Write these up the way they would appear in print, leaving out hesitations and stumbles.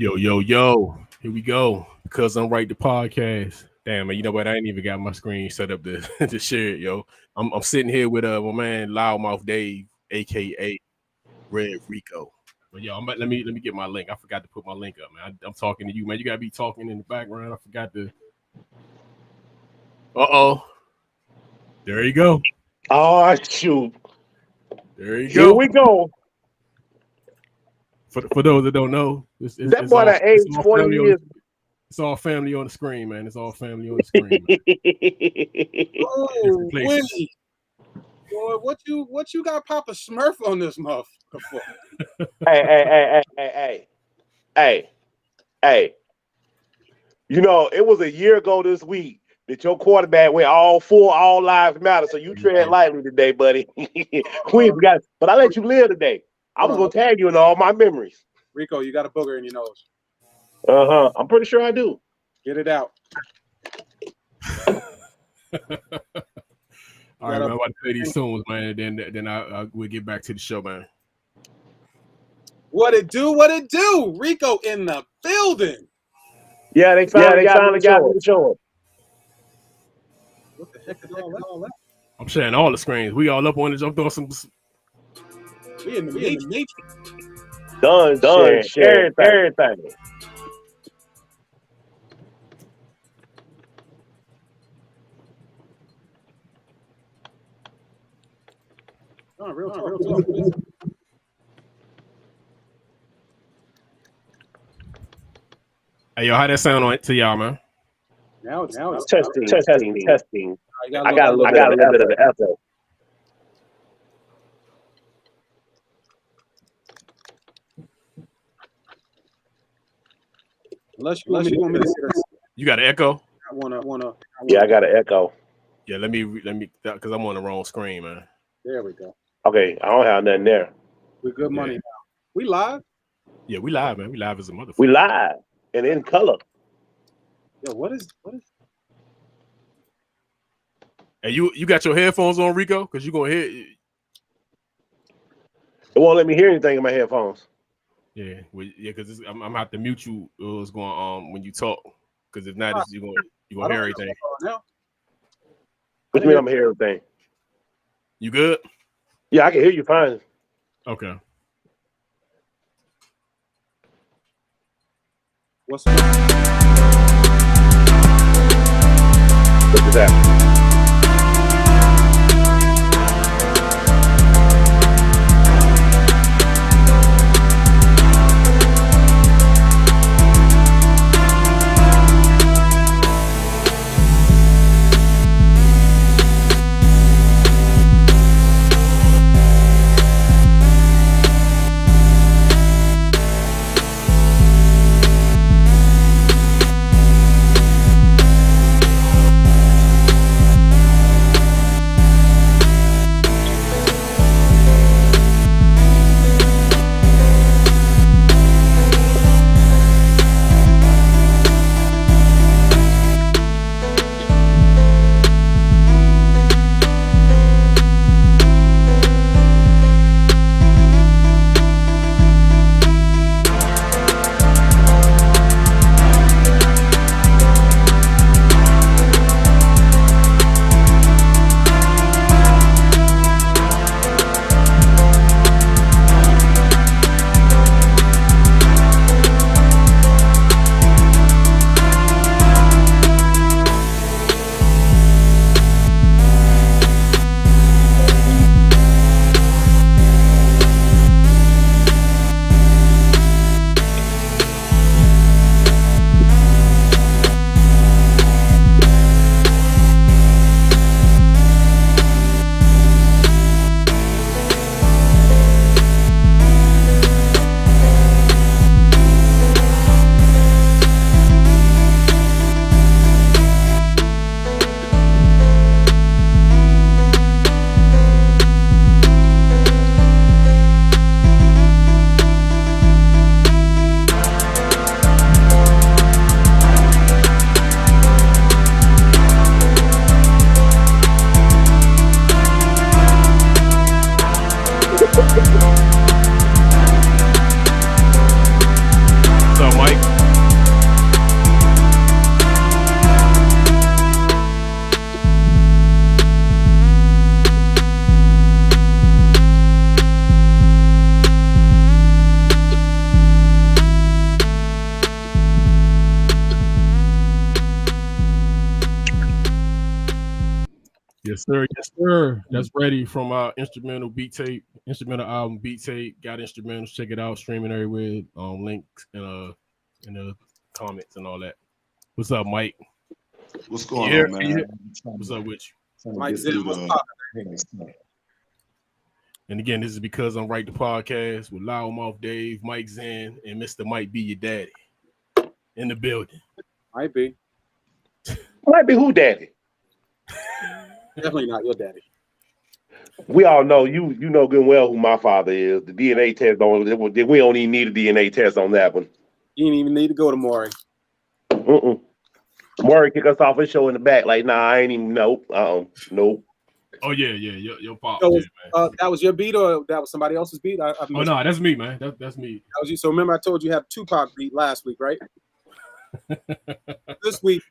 Yo, yo, yo. Here we go. Because I'm right the podcast. Damn, man, you know what? I ain't even got my screen set up to, to share it, yo. I'm sitting here with my man Loudmouth Dave, aka Red Rico. But yo, let me get my link. I forgot to put my link up, man. I'm talking to you, man. You gotta be talking in the background. I forgot to. Uh-oh. There you go. Oh shoot. There you Here go. we go. For those that don't know, That boy that aged 40 years. It's all family on the screen, man. It's all family on the screen, man. Oh, Winnie. Boy, what you got Papa Smurf on this motherfucker for? Hey. You know, it was a year ago this week that your quarterback went all lives matter. So you tread lightly today, buddy. But I let you live today. I was gonna tag you in all my memories. Rico, you got a booger in your nose. I'm pretty sure I do. Get it out. All right, man. I'm about to play these tunes, man. Then we'll get back to the show, man. What it do? Rico in the building. Yeah, they finally got me to show. What the heck is all that? I'm sharing all the screens. We all up on it. I'm doing some. We in the matrix. Done share everything. Oh, real talk. Hey, yo, how that sound on it to y'all, man? Now it's testing. I got a little bit of the echo. Unless you want me to see this. You got an echo? I wanna. Yeah, I got an echo. Yeah, let me, because I'm on the wrong screen, man. There we go. Okay, I don't have nothing there. We good money now. We live? Yeah, we live, man. We live as a motherfucker. We live and in color. Yo, what is? Hey, you got your headphones on, Rico? Because you're gonna hear. It won't let me hear anything in my headphones. Yeah, because I'm gonna have to mute you. What's going on when you talk? Because if not, you're gonna hear everything. What do you mean I'm hearing everything? You good? Yeah, I can hear you fine. Okay. What's up? Look at that. Yes, sir. Yes, sir. That's ready from our instrumental album beat tape. Got instrumentals. Check it out. Streaming everywhere. Links in the comments and all that. What's up, Mike? What's going on, man? What's up with you? Mike Zen, what's poppin'? And again, this is because I'm Right the Podcast with Loudmouth Dave, Mike Zen, and Mr. Might Be Your Daddy in the building. Might be. Might be who daddy? Definitely not your daddy. We all know you know good and well who my father is. The DNA test we don't even need a DNA test on that one. You didn't even need to go to Maury. Maury kick us off his show in the back. Like, nah, I ain't even nope. Nope. Oh yeah, your pop. So, man. That was your beat or that was somebody else's beat? Oh no, that's me, man. That's me. That was you. So remember I told you had Tupac beat last week, right? This week,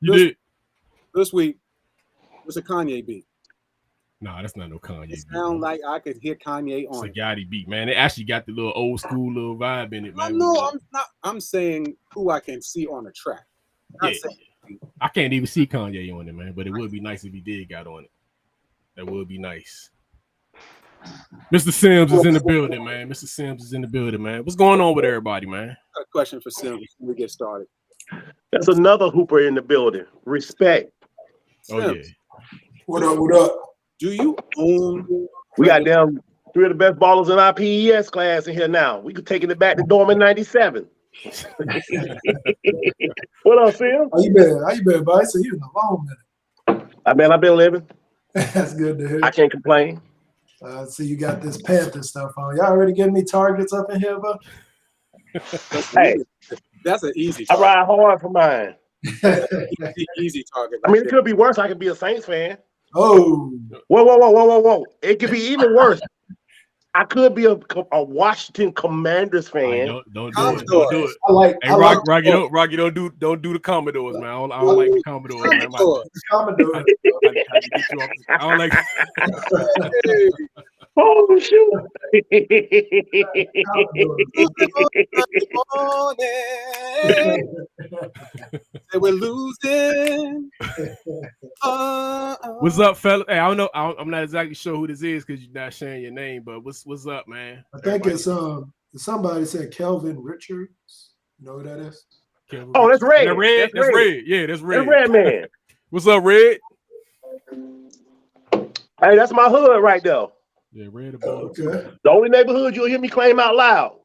this week was a Kanye beat. Nah, that's not no Kanye beat. Sound like I could hear Kanye on it. It's a Gotti beat, man. It actually got the little old school little vibe in it, man. No, I'm not. I'm saying who I can see on the track. I can't even see Kanye on it, man. But it would be nice if he did got on it. That would be nice. Mr. Sims is in the building, man. Mr. Sims is in the building, man. What's going on with everybody, man? A question for Sims before we get started. There's another hooper in the building. Respect. Oh yeah. What up? What up? Do you own? We got down 3 of the best ballers in our PES class in here now. We could taking it back to Dorman 97. What up, Sim? How you been? How you been, buddy? So you in a long minute. I've been living. That's good to hear. I can't complain. See, you got this Panther stuff on. Y'all already getting any targets up in here, bro? Hey, that's an easy target. I ride hard for mine. Easy target. I mean, it could be worse. I could be a Saints fan. Oh. Whoa. It could be even worse. I could be a Washington Commanders fan. Don't do it. Don't do it. Hey, Rocky, don't do the Commodores, man. I don't like the Commodores. Man. Commodores. I don't like. Oh shoot! We're losing. What's up, fella? Hey, I don't know. I'm not exactly sure who this is because you're not sharing your name. But what's up, man? I think it's somebody said Kelvin Richards. You know who that is? Kelvin that's Red. That's Red. Yeah, that's Red. That's Red man. What's up, Red? Hey, that's my hood right there. Yeah, Red. Okay. The only neighborhood you'll hear me claim out loud.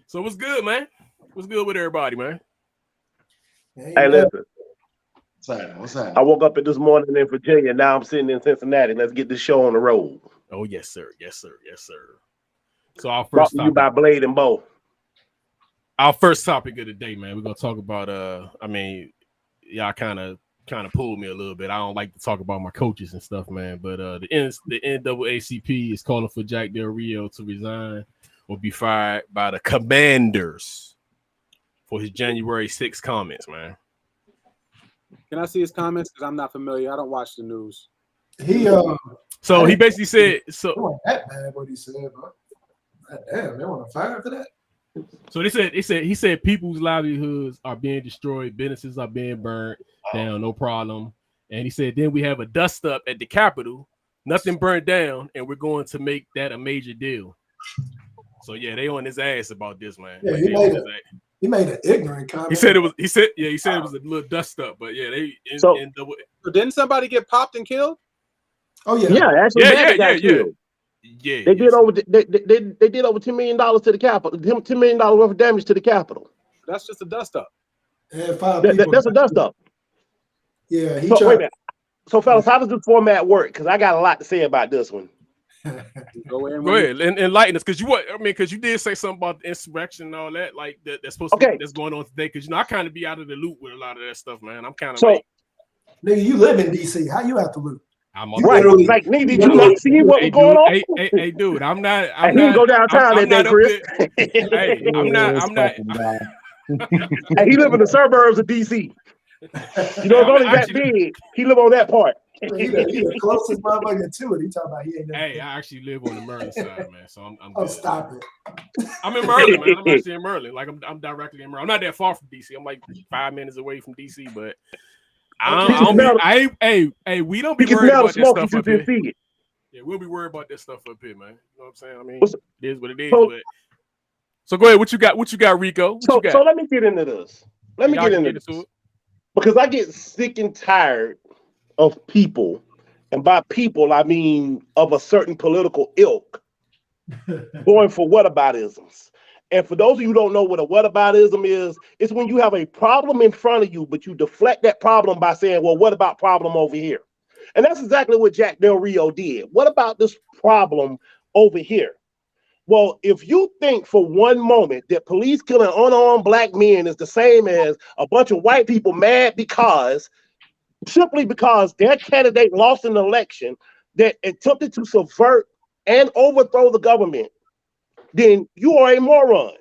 So what's good, man? What's good with everybody, man? Hey, listen. What's that? I woke up this morning in Virginia. Now I'm sitting in Cincinnati. Let's get this show on the road. Oh, yes, sir. Yes, sir. Yes, sir. So our first topic, you by Blade and Bow. Our first topic of the day, man. We're gonna talk about y'all kind of pulled me a little bit. I don't like to talk about my coaches and stuff, man. But the NAACP is calling for Jack Del Rio to resign or be fired by the Commanders for his January 6th comments, man. Can I see his comments? Because I'm not familiar. I don't watch the news. He basically said so. It wasn't that bad what he said, bro. Damn, they want to fire for that. So he said people's livelihoods are being destroyed, businesses are being burned down, no problem. And he said then we have a dust up at the Capitol, nothing burned down, and we're going to make that a major deal. So yeah, they on his ass about this, man. Yeah, he made an ignorant comment. He said it was a little dust up, but yeah, So didn't somebody get popped and killed? Oh yeah, yeah. They did over $10 million to the Capitol. $10 million worth of damage to the Capitol. That's just a dust up. That's a dust up. Yeah. Wait a minute. So, fellas, how does this format work? Because I got a lot to say about this one. Go ahead and enlighten us, because you did say something about the insurrection and all that, like that's supposed to be that's going on today. Because I kind of be out of the loop with a lot of that stuff, man. I'm kind of nigga, you live in DC. How you have to loop? I'm right. Like, nigga, did you not see what was going on? Hey, dude, I'm not. He didn't go downtown that day, Chris. Hey, I'm not. Hey, he live in the suburbs of DC. You know, it's only that big. He live on that part. He the closest motherfucker to it. He talking about he ain't. Hey, I actually live on the Maryland side, man. So I'm oh, stop it. I'm in Maryland, man. I'm actually in Maryland. Like I'm directly in Maryland. I'm not that far from DC. I'm like 5 minutes away from DC, but Hey, we don't be worried about that stuff up here. See it. Yeah, we'll be worried about that stuff up here, man. You know what I'm saying? I mean, What's- it is what it is. So- So go ahead. What you got, Rico? What you got? So let me get into this. Let me Y'all get can into get into this. it. Because I get sick and tired of people, and by people I mean of a certain political ilk, going for whataboutisms. And for those of you who don't know what a whataboutism is, it's when you have a problem in front of you, but you deflect that problem by saying, well, what about problem over here? And that's exactly what Jack Del Rio did. What about this problem over here? Well, if you think for one moment that police killing unarmed black men is the same as a bunch of white people mad simply because their candidate lost an election that attempted to subvert and overthrow the government, then you are a moron.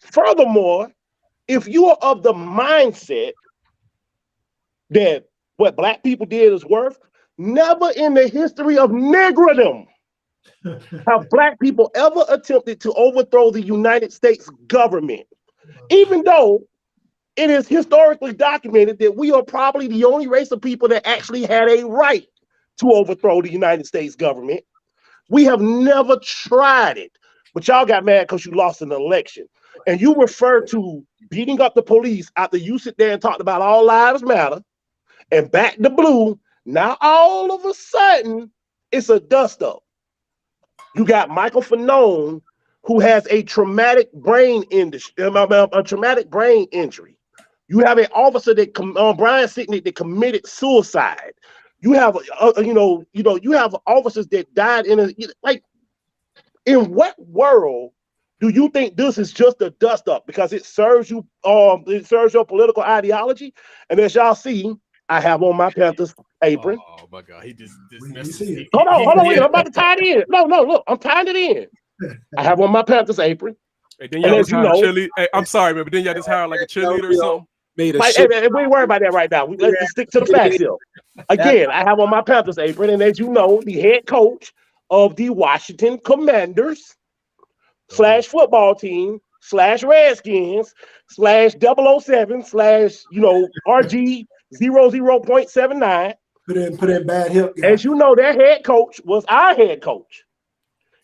Furthermore, if you are of the mindset that what black people did is worth, never in the history of niggerdom have black people ever attempted to overthrow the United States government, even though it is historically documented that we are probably the only race of people that actually had a right to overthrow the United States government. We have never tried it, but y'all got mad because you lost an election. And you refer to beating up the police after you sit there and talked about all lives matter and back the blue. Now all of a sudden, it's a dust up. You got Michael Fanone, who has a traumatic brain injury. You have an officer that Brian Sicknick that committed suicide. You have you have officers that died in what world do you think this is just a dust up because it serves you it serves your political ideology? And as y'all see, I have on my Panthers apron. Oh my God, he just Hold on, wait, I'm about to tie it in. No, look, I'm tying it in. I have on my Panthers apron. Hey, then y'all just hired a cheerleader. Hey, I'm sorry, man, but then y'all just hired like a cheerleader or something. Hey, we ain't worried about that right now. Let's just stick to the facts here. Again, I have on my Panthers apron, and as you know, the head coach of the Washington Commanders / football team / Redskins / 007 / RG 00.79. Put in bad hip. As you know, their head coach was our head coach.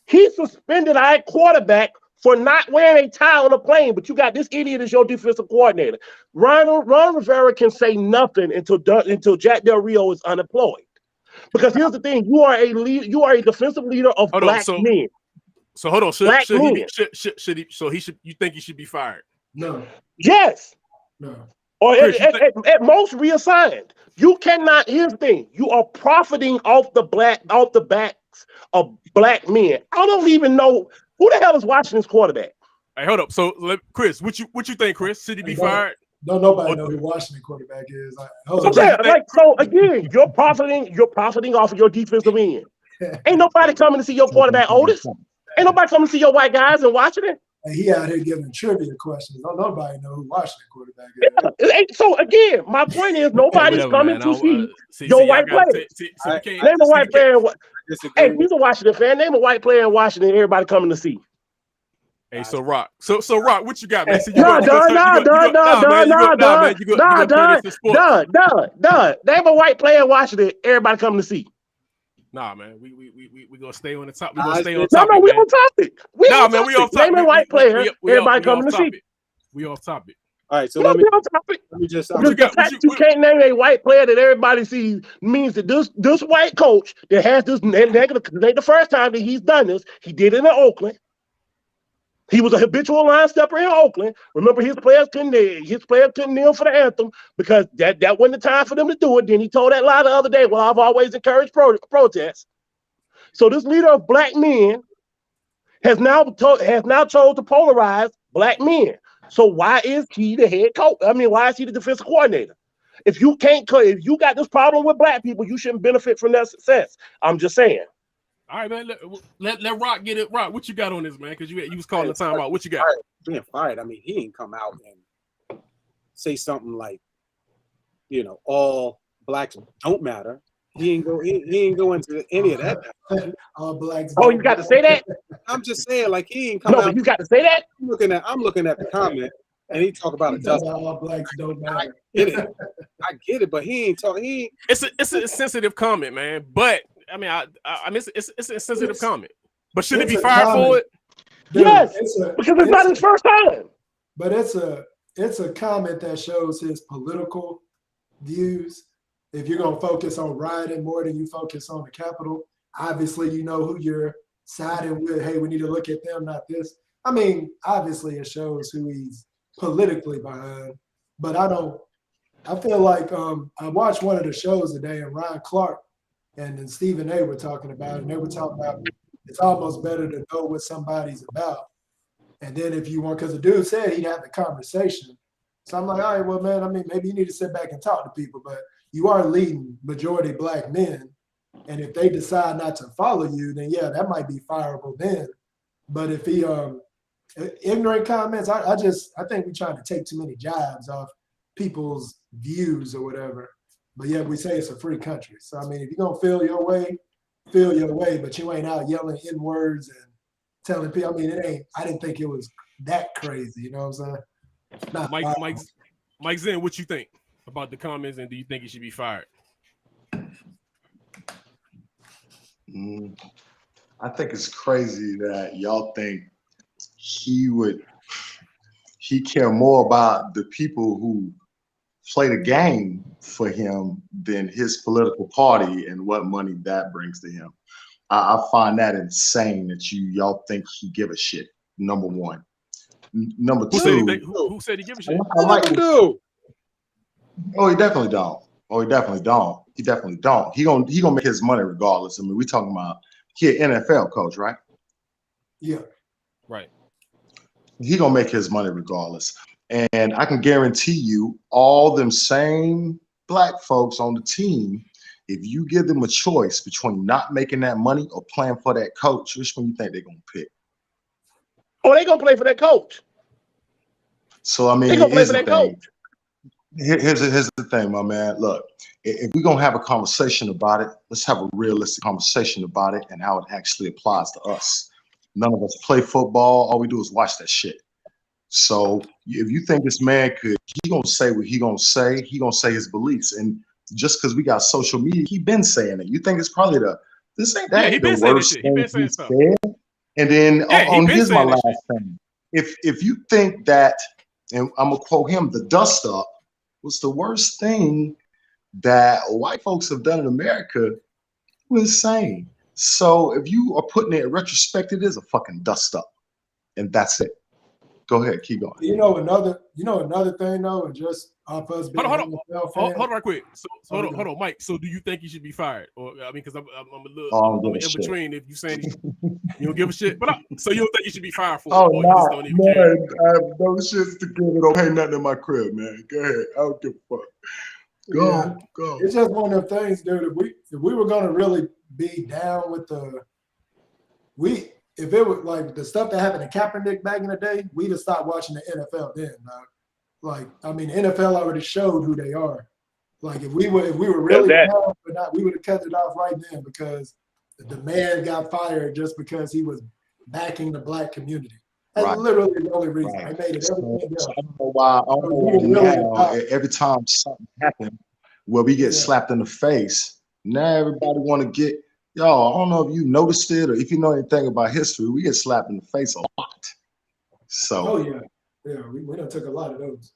He suspended our quarterback for not wearing a tie on a plane, but you got this idiot as your defensive coordinator. Ron Rivera can say nothing until Jack Del Rio is unemployed. Because here's the thing: you are a defensive leader of black men. So hold on, you think he should be fired? No. Yes. No. Or Chris, at most reassigned. You cannot. Here's the thing: you are profiting off the backs of black men. I don't even know who the hell is watching this quarterback. Hey, hold up. So, Chris, what you think, Chris? Should he be fired? Don't nobody know who Washington quarterback is. So again, you're profiting off of your defensive end. Ain't nobody coming to see your quarterback, Otis. Ain't nobody coming to see your white guys in Washington. And he out here giving trivia questions. Don't nobody know who Washington quarterback is. Yeah. So again, my point is nobody's coming to see your white players. Name a white player. Hey, he's a Washington fan. Name a white player in Washington. Everybody coming to see. Hey, so Rock, Rock, what you got, man? Done. Name a white player in Washington. Everybody coming to see. Nah, man, we gonna stay on the top. We gonna stay on topic. No, we on topic. We off topic. Name a white player. Everybody coming to see. We off topic. All right, so let me just. You can't name a white player that everybody sees means that this white coach that has this negative. Ain't the first time that he's done this. He did it in Oakland. He was a habitual line stepper in Oakland. Remember, his players couldn't kneel for the anthem because that wasn't the time for them to do it. Then he told that lie the other day. Well, I've always encouraged protests. So this leader of black men has now chose to polarize black men. So why is he the head coach? I mean, why is he the defensive coordinator? If you got this problem with black people, you shouldn't benefit from their success. I'm just saying. All right, man. Let Rock get it. Rock, what you got on this, man? Because you was calling the time out. What you got? Being fired. I mean, he ain't come out and say something like, all blacks don't matter. He ain't go into any of that. All blacks. Oh, you got to say that? I'm just saying, like, he ain't come out. No, but you got to say that. I'm looking at the comment, and he talk about it. All blacks don't matter. I get it, but he ain't talking. It's a sensitive comment, man. But I mean, I mean, it's a sensitive comment. But should it be fired for it? Dude, Yes, because it's not his first time. But it's a comment that shows his political views. If you're gonna focus on rioting more than you focus on the Capitol, obviously you know who you're siding with. Hey, we need to look at them, not this. I mean, obviously it shows who he's politically behind. But I feel like I watched one of the shows today, and Ryan Clark and Stephen A were talking about it, and they were talking about it's almost better to know what somebody's about. And then if you want, because the dude said he'd have the conversation. So I'm like, all right, well, man, I mean, maybe you need to sit back and talk to people, but you are leading majority Black men. And if they decide not to follow you, then yeah, that might be fireable then. But if he ignorant comments, I think we're trying to take too many jabs off people's views or whatever. But yeah, we say it's a free country. So I mean, if you're gonna feel your way, but you ain't out yelling in words and telling people. I mean, I didn't think it was that crazy. You know what I'm saying? Mike Zen, what you think about the comments, and do you think he should be fired? I think it's crazy that y'all think he care more about the people who play the game for him than his political party and what money that brings to him. I find that insane that y'all think he give a shit. Number one. Number two. Who said he give a shit? I like do. Oh, he definitely don't. He gonna make his money regardless. I mean, we talking about he an NFL coach, right? Yeah. Right. He gonna make his money regardless. And I can guarantee you, all them same Black folks on the team, if you give them a choice between not making that money or playing for that coach, which one you think they're gonna pick? Oh, they gonna play for that coach. So I mean, they gonna play for that coach. Here's the thing, my man. Look, if we're gonna have a conversation about it, let's have a realistic conversation about it and how it actually applies to us. None of us play football. All we do is watch that shit. So if you think this man he gonna say what he gonna say his beliefs. And just because we got social media, he been saying it. You think it's probably this ain't that the worst thing he said? And then here's my last thing. If you think that, and I'm gonna quote him, the dust up was the worst thing that white folks have done in America, we're insane. So if you are putting it in retrospect, it is a fucking dust up. And that's it. Go ahead, keep going. You know another thing though, and just off us being hold on right quick. So hold on, Mike. So do you think he should be fired? Or I mean, because I'm a little I'm in between. If you saying you don't give a shit, but so you don't think he should be fired for? Oh it, or you just don't even care? I have no shits to give it. Don't pay nothing in my crib, man. Go ahead. I don't give a fuck. Go. It's just one of them things, dude. If we were gonna really be down with if it was like the stuff that happened to Kaepernick back in the day, we'd have stopped watching the NFL then. Like, I mean, the NFL already showed who they are. Like, if we were really down, we would have cut it off right then because the man got fired just because he was backing the Black community. That's literally the only reason. I made it everything else. I don't know why every time something happens where we get slapped in the face, now everybody want to get. Y'all, I don't know if you noticed it or if you know anything about history, we get slapped in the face a lot. So, we done took a lot of those.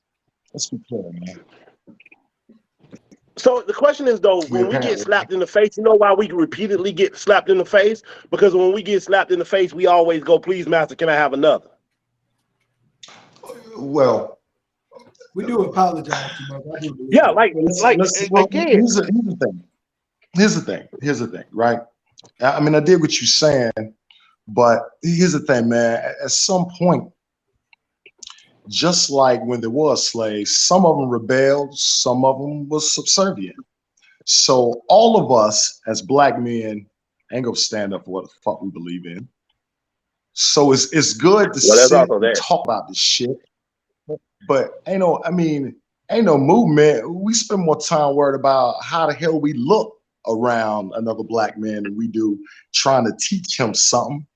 Let's be clear, man. So the question is though, when we get slapped in the face, you know why we repeatedly get slapped in the face? Because when we get slapped in the face, we always go, "Please, master, can I have another?" Well, we do apologize too much. Again. Here's the thing, right? I mean, I did what you're saying, but here's the thing, man. At some point, just like when there was slaves, some of them rebelled, some of them was subservient. So all of us as Black men ain't gonna stand up for what the fuck we believe in. So it's good to sit and talk about this shit, but ain't no movement. We spend more time worried about how the hell we look around another Black man than we do trying to teach him something.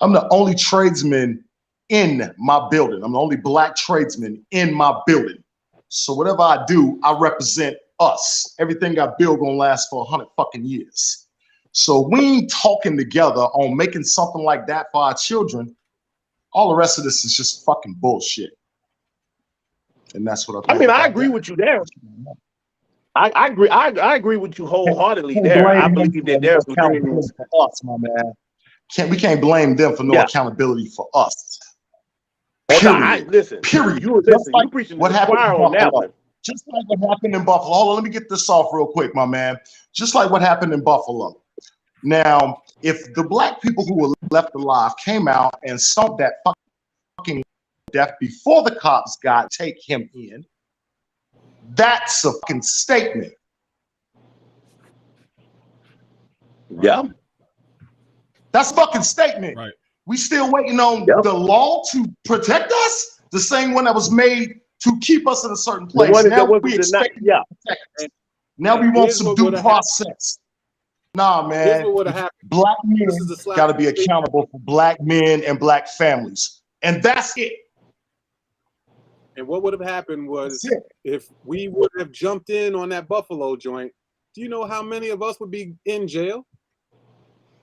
I'm the only tradesman in my building. I'm the only Black tradesman in my building. So whatever I do, I represent us. Everything I build gonna last for 100 fucking years. So we ain't talking together on making something like that for our children. All the rest of this is just fucking bullshit. And that's what I think. I mean, I agree with you there. I agree. I agree with you wholeheartedly there. I believe that there's some things for us, my man. We can't blame them for no accountability for us. Period. Listen. Period. You preaching what the happened choir on that one. Just like what happened in Buffalo. Hold on, let me get this off real quick, my man. Just like what happened in Buffalo. Now, if the black people who were left alive came out and saw that fucking death before the cops got take him in, that's a fucking statement. Yeah. That's a fucking statement. Right. We still waiting on the law to protect us? The same one that was made to keep us in a certain place. Now we expect to protect us. Now we want some due process. Nah, man. Black men got to be accountable for black men and black families. And that's it. And what would have happened was if we would have jumped in on that Buffalo joint, do you know how many of us would be in jail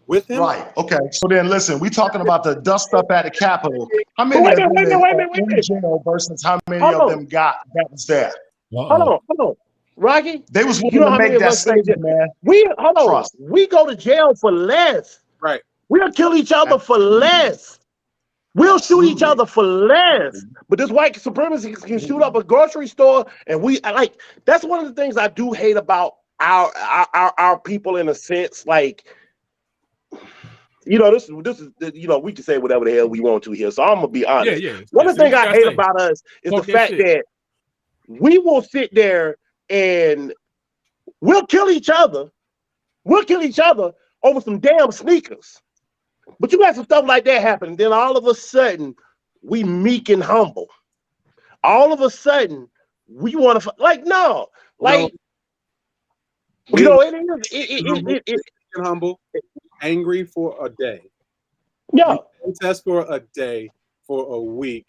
with him? Right. Okay. So then listen, we talking about the dust up at the Capitol. How many of them in jail versus how many of them got that was there? Hold on. Rocky, they was willing to make that statement, man. We go to jail for less. Right. We'll kill each other for less. We'll shoot each other for less. But this white supremacists can shoot up a grocery store, and that's one of the things I do hate about our people in a sense. Like, this is we can say whatever the hell we want to here. So I'm gonna be honest. One of the things I hate about us is the fact that we will sit there and we'll kill each other. We'll kill each other over some damn sneakers. But you got some stuff like that happen, and then all of a sudden we meek and humble. All of a sudden we want to it is humble, angry for a day. Yeah. We protest for a day, for a week.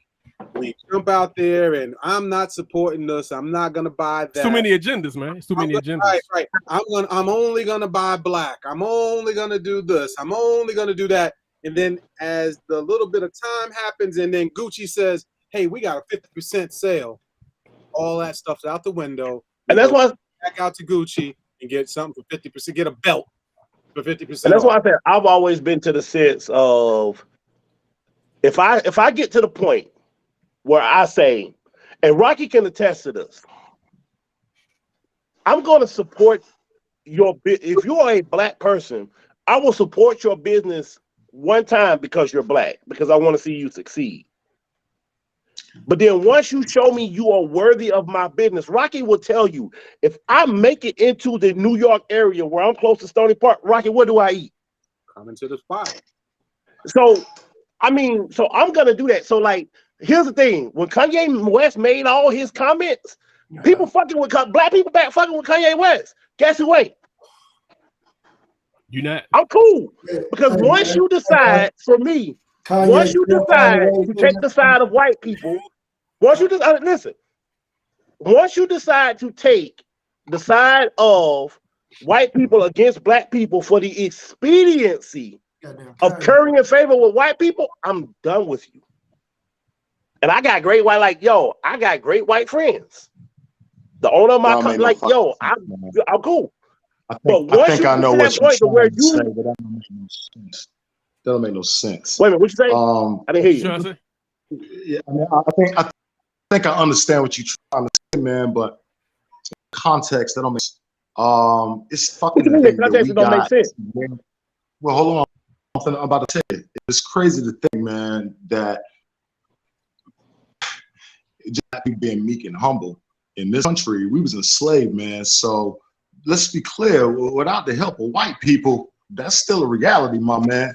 We jump out there and I'm not supporting this. I'm not gonna buy that. It's too many agendas, man. It's too many agendas. Right. I'm only gonna buy black. I'm only gonna do this. I'm only gonna do that. And then as the little bit of time happens, and then Gucci says, "Hey, we got a 50% sale." All that stuff's out the window. And that's why back out to Gucci and get something for 50%. Get a belt for 50%. And that's why I said I've always been to the sense of if I get to the point where I say, and Rocky can attest to this, I'm going to support if you are a black person, I will support your business one time because you're black, because I want to see you succeed. But then once you show me you are worthy of my business, Rocky will tell you, if I make it into the New York area where I'm close to Stony Park, Rocky, what do I eat? Coming to the spot. So I'm going to do that. So here's the thing. When Kanye West made all his comments, people fucking with black people back fucking with Kanye West. Guess who ain't? You not? I'm cool. Because once you decide, for me, once you decide to take the side of white people, once you decide to take the side of white people against black people for the expediency of currying in favor with white people, I'm done with you. And I got great white, I got great white friends. The owner of my company, I'm cool. I think I know what you're trying to say, but that don't make no sense. That don't make no sense. Wait a minute, what you say? I didn't hear you. Yeah, I think I understand what you're trying to say, man, but context that don't make sense. It's fucking the thing that we don't make sense. Well, hold on. I'm about to tell you. It's crazy to think, man, that just being meek and humble in this country, we was enslaved, man. So let's be clear, without the help of white people, that's still a reality, my man.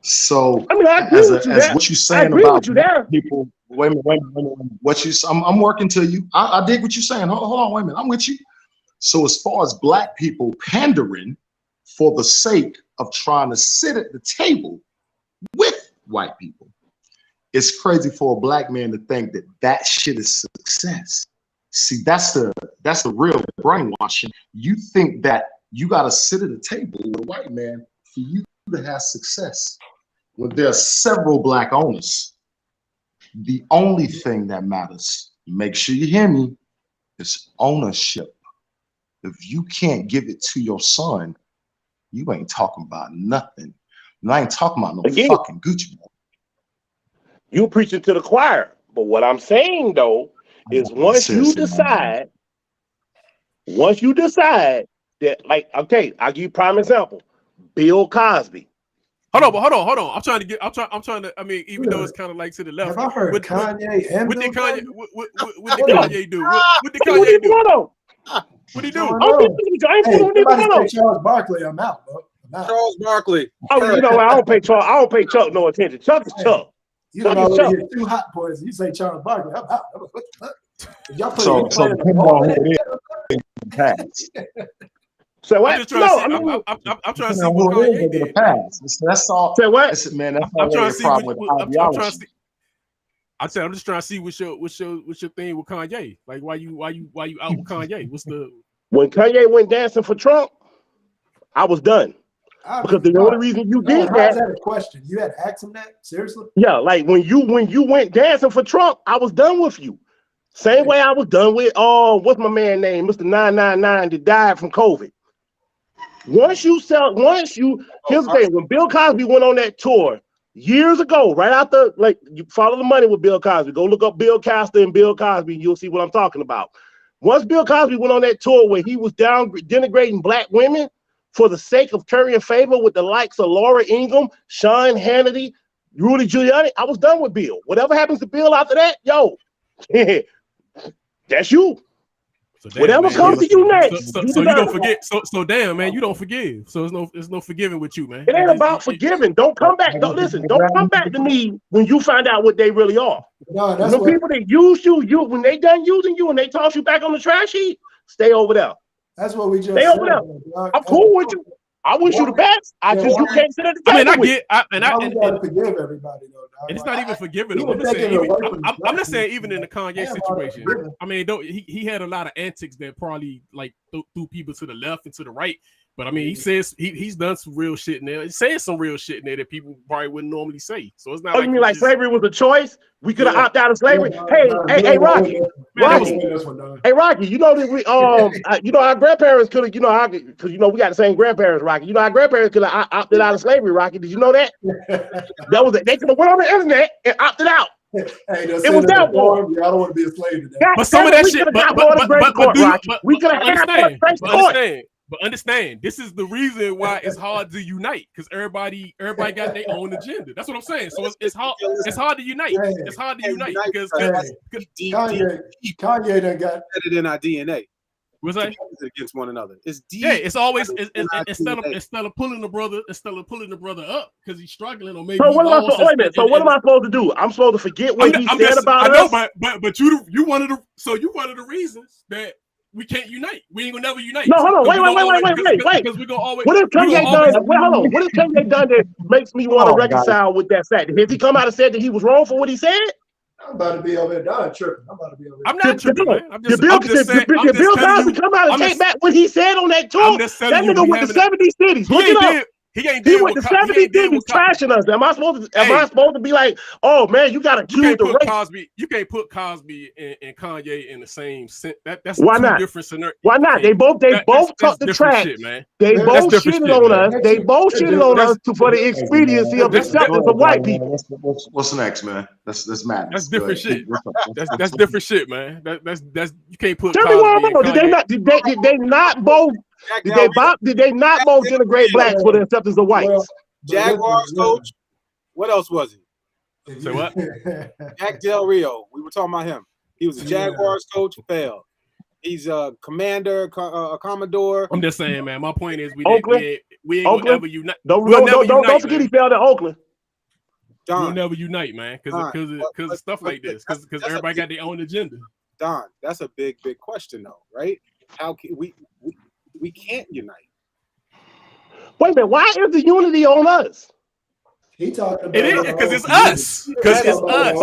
So I agree with you as what you're saying about people, wait a minute. I'm working to you. I dig what you're saying. Hold on, wait a minute. I'm with you. So as far as black people pandering for the sake of trying to sit at the table with white people, it's crazy for a black man to think that shit is success. See, that's the real brainwashing. You think that you got to sit at a table with a white man for you to have success. When there are several black owners, the only thing that matters, make sure you hear me, is ownership. If you can't give it to your son, you ain't talking about nothing. And I ain't talking about no fucking Gucci. You preaching to the choir. But what I'm saying though is once you decide that, like, okay, I'll give you a prime example. Bill Cosby. Hold on. I'm trying to. I mean, even though it's kind of like to the left. Have I heard Kanye and what did Bill Kanye? Cosby? What did Kanye do? What did What Kanye do? do you What did he do? Hey, somebody say Charles Barkley, I'm out, bro. I'm out. Charles Barkley. Oh, you know what? I don't pay Chuck no attention. Chuck is Chuck. You don't already hit 2 hot points. You say Charles Barkley, I'm out. Y'all put So So what? I'm just trying to see. I'm trying to see what Kanye did. That's all. Say what? Listen, man, that's I'm trying to see. I'm just trying to see what's your thing with Kanye. Like, why you out with Kanye? What's the? When Kanye went dancing for Trump, I was done. Because the only reason you did that is a question. You had to ask him that? Seriously? Yeah, like when you went dancing for Trump, I was done with you. Same way I was done with what's my man name? Mr. 999 that died from COVID. Here's the thing, when Bill Cosby went on that tour years ago, right after, like, you follow the money with Bill Cosby, go look up Bill Castor and Bill Cosby, and you'll see what I'm talking about. Once Bill Cosby went on that tour where he was denigrating black women for the sake of currying favor with the likes of Laura Ingraham, Sean Hannity, Rudy Giuliani, I was done with Bill. Whatever happens to Bill after that, that's you. So damn, whatever man, comes to you next. So you don't forget. So damn, man, you don't forgive. So there's no forgiving with you, man. It ain't about forgiving. Don't come back. Don't come back to me when you find out what they really are. No, that's the people that use you when they done using you and they toss you back on the trash heap, stay over there. That's what we just stay said. over there. I'm cool with you. I wish you the best. You can't sit at the table. I gotta forgive everybody though. And it's not even forgiving him. I'm just saying, even in the Kanye situation, I mean, he had a lot of antics that probably like threw people to the left and to the right. But I mean, he says he's done some real shit in there. He says some real shit in there that people probably wouldn't normally say. So it's not. You mean like slavery was a choice? We could have opted out of slavery. Hey, Rocky. Hey, Rocky. You know that we our grandparents could have. Because we got the same grandparents, Rocky. Our grandparents could have opted out of slavery, Rocky. Did you know that? They could have went on the internet and opted out. Hey, it was that war. I don't want to be a slave today. But some of that shit. We could have understand. But understand, this is the reason why it's hard to unite, because everybody got their own agenda. That's what I'm saying. So it's hard to unite. It's hard to unite because Kanye done got it in our DNA. What's that? Against one another. It's always instead of pulling the brother up because he's struggling or maybe. So what am I supposed to do? I'm supposed to forget what he said about us. I know, but you wanted the reasons that we can't unite. We ain't gonna never unite. No, hold on. Wait. Because we're gonna always. What if Kanye done? Wait, hold on. What if Kanye done that makes me want to reconcile with that fact? Has he come out and said that he was wrong for what he said? I'm about to be over there. I'm tripping. I'm not tripping, man. Did Bill Cosby come out and take back what he said on that tour? That nigga went to 70 cities. Look it up. He went to 70 cities trashing us. Am I supposed to be like, oh man, you got to accuse the race? You can't put Cosby and Kanye in the same sense. That's why not? Different scenario. Why not? They both took the track. They both shitted on us. They both shitted on us for the expediency of acceptance of white people. What's next, man? That's madness. That's different shit. That's different shit, man. That's you can't put. Tell me what I'm on. Did they not both? Did they not both denigrate blacks for the acceptance of whites? Jaguars coach. What else was he? Say what? Jack Del Rio. We were talking about him. He was a Jaguars coach. Failed. He's a commander, a commodore. I'm just saying, man. My point is, we ain't gonna ever unite. Don't forget he failed at Oakland. We'll never unite, man, because stuff like this, because everybody got their own agenda. Don, that's a big question, though, right? How can we can't unite? Wait a minute. Why is the unity on us? He talking about it is because it's us. Because it's us.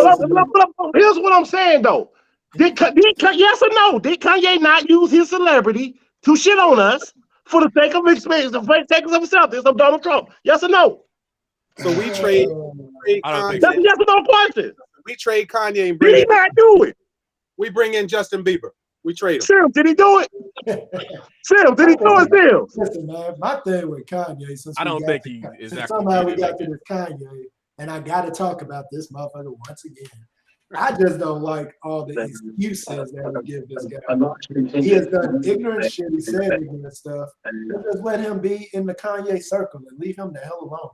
Here's what I'm saying though. Yes or no? Did Kanye not use his celebrity to shit on us for the sake of experience, the sake of himself? This of Donald Trump. Yes or no? So we trade I don't think That's Kanye. a yes or no question. We trade Kanye and Did he not do it? we bring in Justin Bieber. We trade him. Sim, did he do it? Sim, did he do it, Sim? Listen, man, my thing with Kanye, since I don't think he since exactly somehow did we it got like to that. this Kanye, and I got to talk about this motherfucker once again. I just don't like all the excuses that we give this guy. He has done ignorant shit. He said ignorant stuff. Just let him be in the Kanye circle and leave him the hell alone.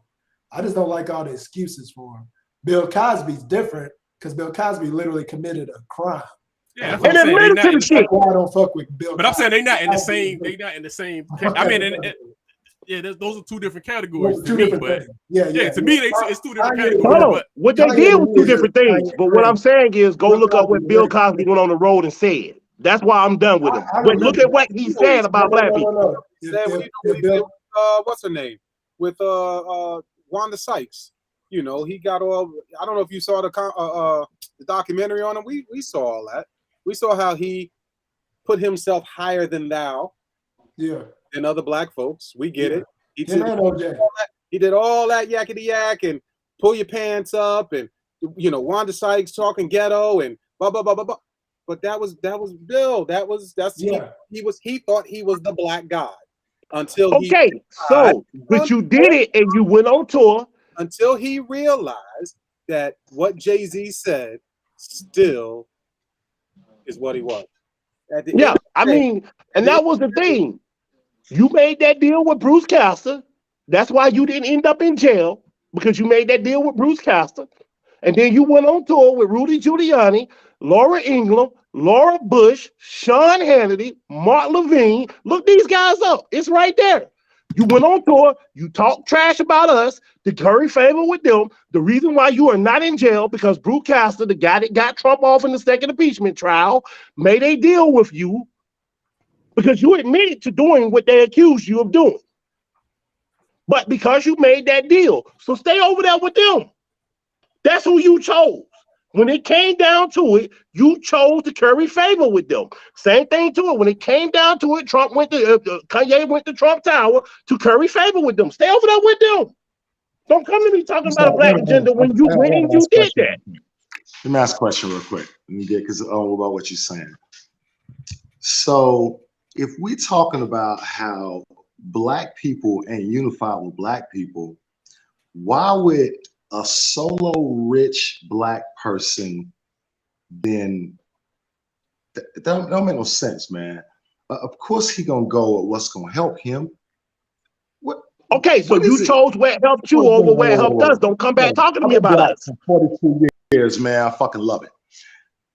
I just don't like all the excuses for him. Bill Cosby's different because Bill Cosby literally committed a crime. Yeah, that's what And I'm saying. They admitted not to in the the, shit. Why I don't fuck with Bill but I'm saying Cosby. they not in the same. They not in the same. I mean, yeah, those are two different categories to Two me. different But things. Yeah. to me, it's two different Kanye- categories. Hold on. But What they Kanye did was two is different things. Kanye But what I'm saying is go Bill look up what Cosby Bill is- Cosby went on the road and said. That's why I'm done with him. I But look remember at what he said about black people. No. Said what he If did Bill, with, what's her name? With Wanda Sykes. You know, he got all. I don't know if you saw the documentary on him. We saw all that. We saw how he put himself higher than thou than other black folks. We get it. He did all that yakety yak and pull your pants up and Wanda Sykes talking ghetto and blah blah blah blah blah. But that was Bill. He thought he was the black god until but you did it and you went on tour until he realized that what Jay-Z said still is what he was. I mean, and that was the thing. You made that deal with Bruce Castor. That's why you didn't end up in jail, because you made that deal with Bruce Castor. And then you went on tour with Rudy Giuliani, Laura Ingraham, Laura Bush, Sean Hannity, Mark Levine. Look these guys up. It's right there. You went on tour. You talked trash about us to curry favor with them. The reason why you are not in jail, because Bruce Castor, the guy that got Trump off in the second impeachment trial, made a deal with you because you admitted to doing what they accused you of doing. But because you made that deal, so stay over there with them. That's who you chose. When it came down to it, you chose to curry favor with them. Same thing to it. When it came down to it, Kanye went to Trump Tower to curry favor with them. Stay over there with them. Don't come to me talking about a black agenda when you went and you did that. Let me ask a question real quick. Let me get because about what you're saying. So if we're talking about how black people ain't unified with black people, why would a solo rich black person then that don't make no sense, man. Of course he gonna go with what's gonna help him. Okay, so you chose what helped you over what helped us. Don't come back talking to me about us. 42 years, man. I fucking love it.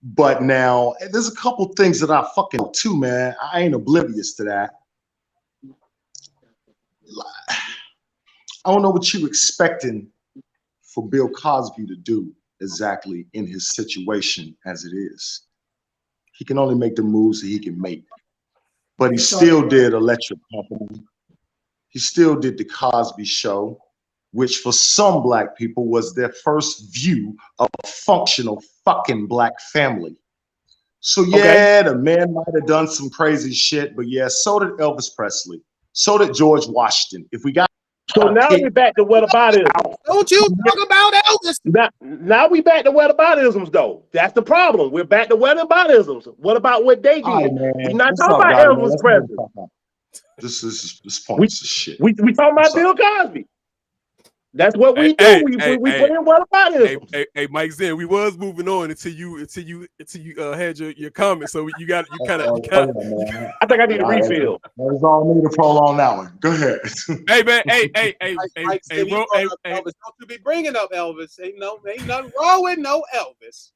But now there's a couple things that I fucking too, man. I ain't oblivious to that. I don't know what you expecting for Bill Cosby to do exactly in his situation as it is. He can only make the moves that he can make. But he still did Electric Company. He still did the Cosby Show, which for some black people was their first view of a functional fucking black family. So yeah, the man might have done some crazy shit, but yeah, so did Elvis Presley. So did George Washington. If we got so now we're back to whataboutism. Don't you talk about Elvis. Now we back to whataboutisms though. That's the problem. We're back to whataboutisms. What about what they did? We're not talking about Elvis Presley. This points of shit. We talking about Bill Cosby. That's what we do. We put in whataboutisms. Hey, Mike Zen, we was moving on until you had your comment. So you kind of. I think I need a refill. That's all I need to prolong that one. Go ahead. Hey man, hey, Elvis, don't you be bringing up Elvis? Ain't nothing wrong with no Elvis.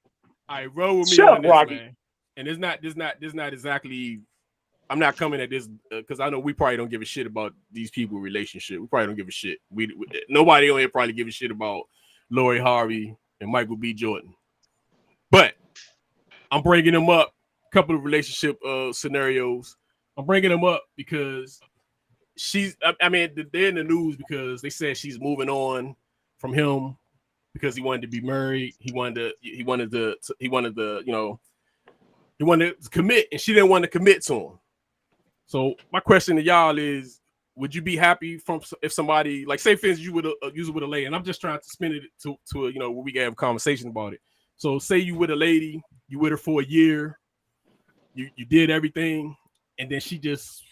All right, roll with me on this, Rocky. Man. And it's not exactly. I'm not coming at this because I know we probably don't give a shit about these people's relationship. We probably don't give a shit. Nobody on here probably give a shit about Lori Harvey and Michael B. Jordan. But I'm bringing them up. A couple of relationship scenarios. I'm bringing them up because they're in the news because they said she's moving on from him because he wanted to be married. He wanted to He wanted to commit, and she didn't want to commit to him. So my question to y'all is, would you be happy if somebody, like, say for instance, you would use it with a lady, and I'm just trying to spin it to a, where we can have a conversation about it. So say you with a lady, you with her for a year, you did everything, and then she just,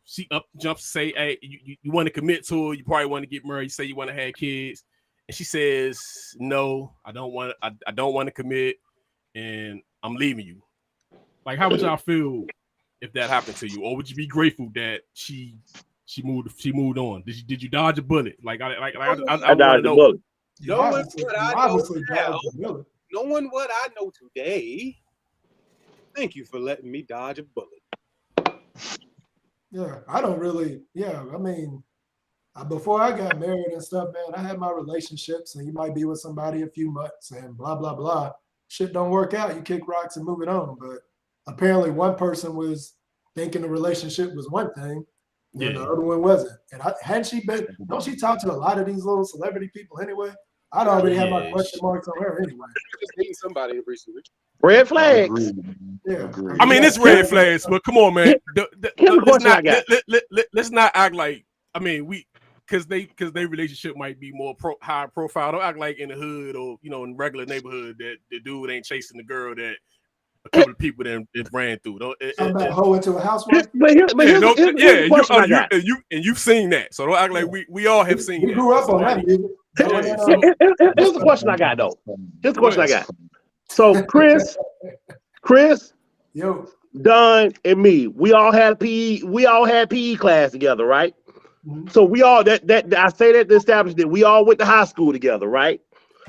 she up jumps, say, hey, you want to commit to her, you probably want to get married, you say you want to have kids, and she says, no, I don't want to commit, and I'm leaving you. Like, how would y'all feel if that happened to you, or would you be grateful that she moved on? Did you dodge a bullet? Like, I dodged a bullet. Knowing what I know today, thank you for letting me dodge a bullet. Yeah, I don't really. Yeah, I mean, before I got married and stuff, man, I had my relationships, and you might be with somebody a few months, and blah blah blah. Shit don't work out. You kick rocks and move it on. But apparently, one person was thinking the relationship was one thing, and the other one wasn't. And hadn't she been? Don't she talk to a lot of these little celebrity people anyway? I'd already have my question marks on her anyway. Just dating somebody recently. Red flags. Yeah. I mean, it's red flags, but come on, man. Let's not act like. I mean, because their relationship might be more high profile. Don't act like in the hood or in regular neighborhood that the dude ain't chasing the girl that a couple of people that ran through. About hoe into a housewife. Here's the question I got. You've seen that, so don't act like we all have seen that. We grew up on that. Here's the question I got, though. Here's the question I got. So Chris, yo, Don, and me, we all had PE class together, right? Mm-hmm. So we all that I say that to establish that we all went to high school together, right?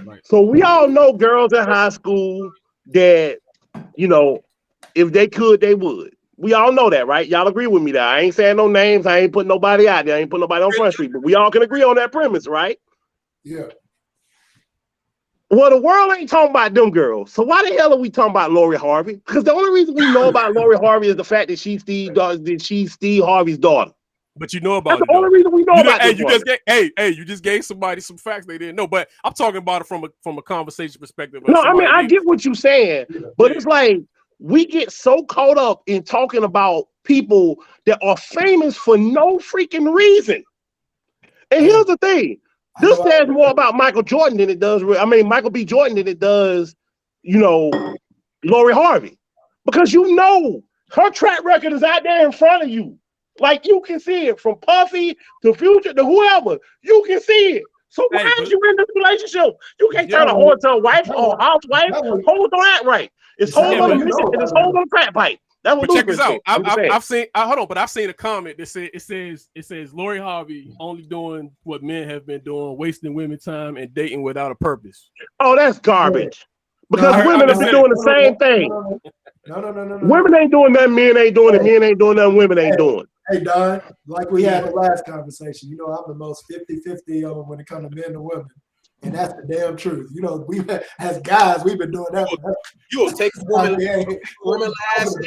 Right. So we all know girls in high school that, if they could, they would. We all know that, right? Y'all agree with me that I ain't saying no names, I ain't putting nobody out there, I ain't putting nobody on Front Street, but we all can agree on that premise, right? Yeah. Well, the world ain't talking about them girls. So why the hell are we talking about Lori Harvey? Because the only reason we know about Lori Harvey is the fact that she's Steve Harvey's daughter. But you know about That's the only reason we know about it. You just gave somebody some facts they didn't know. But I'm talking about it from a conversation perspective. No, I mean, I get what you're saying, but it's like we get so caught up in talking about people that are famous for no freaking reason. And here's the thing. This says more about Michael Jordan than it does. Michael B. Jordan than it does, Lori Harvey, because her track record is out there in front of you. Like, you can see it from Puffy to Future to whoever. You can see it. So why aren't you in this relationship? You can't turn a whole to a wife or housewife. Hold on that right. It's hold on a mission and it's hold on a crack pipe. That's what. But check this out. I've seen. Hold on, but I've seen a comment that says Lori Harvey only doing what men have been doing, wasting women's time and dating without a purpose. Oh, that's garbage. Because women have been doing the same thing. No. Women ain't doing nothing. Men ain't doing it. Men ain't doing nothing. Women ain't doing. Hey, Don, like we had the last conversation, I'm the most 50-50 when it comes to men and women. And that's the damn truth. We as guys, we've been doing that. You'll take a woman last.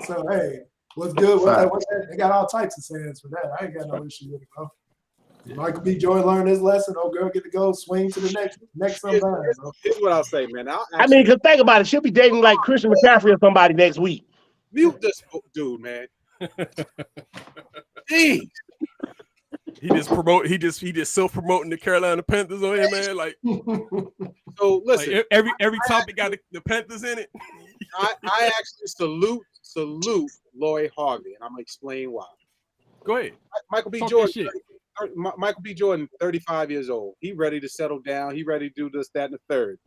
So, hey, what's good? What's that? They got all types of sayings for that. I ain't got no issue with it, bro. Michael B. Jordan learned his lesson. Oh, girl, get to go swing to the next sometime. Here's what I'll say, man. Because think about it. She'll be dating like Christian McCaffrey or somebody next week. Mute this dude, man. Jeez. He just self-promoting the Carolina Panthers on here, man. Like, so listen, like every topic got the Panthers in it. I actually salute Lori Harvey, and I'm gonna explain why. Go ahead. Michael B. Jordan, 35 years old. He ready to settle down. He ready to do this, that, and the third.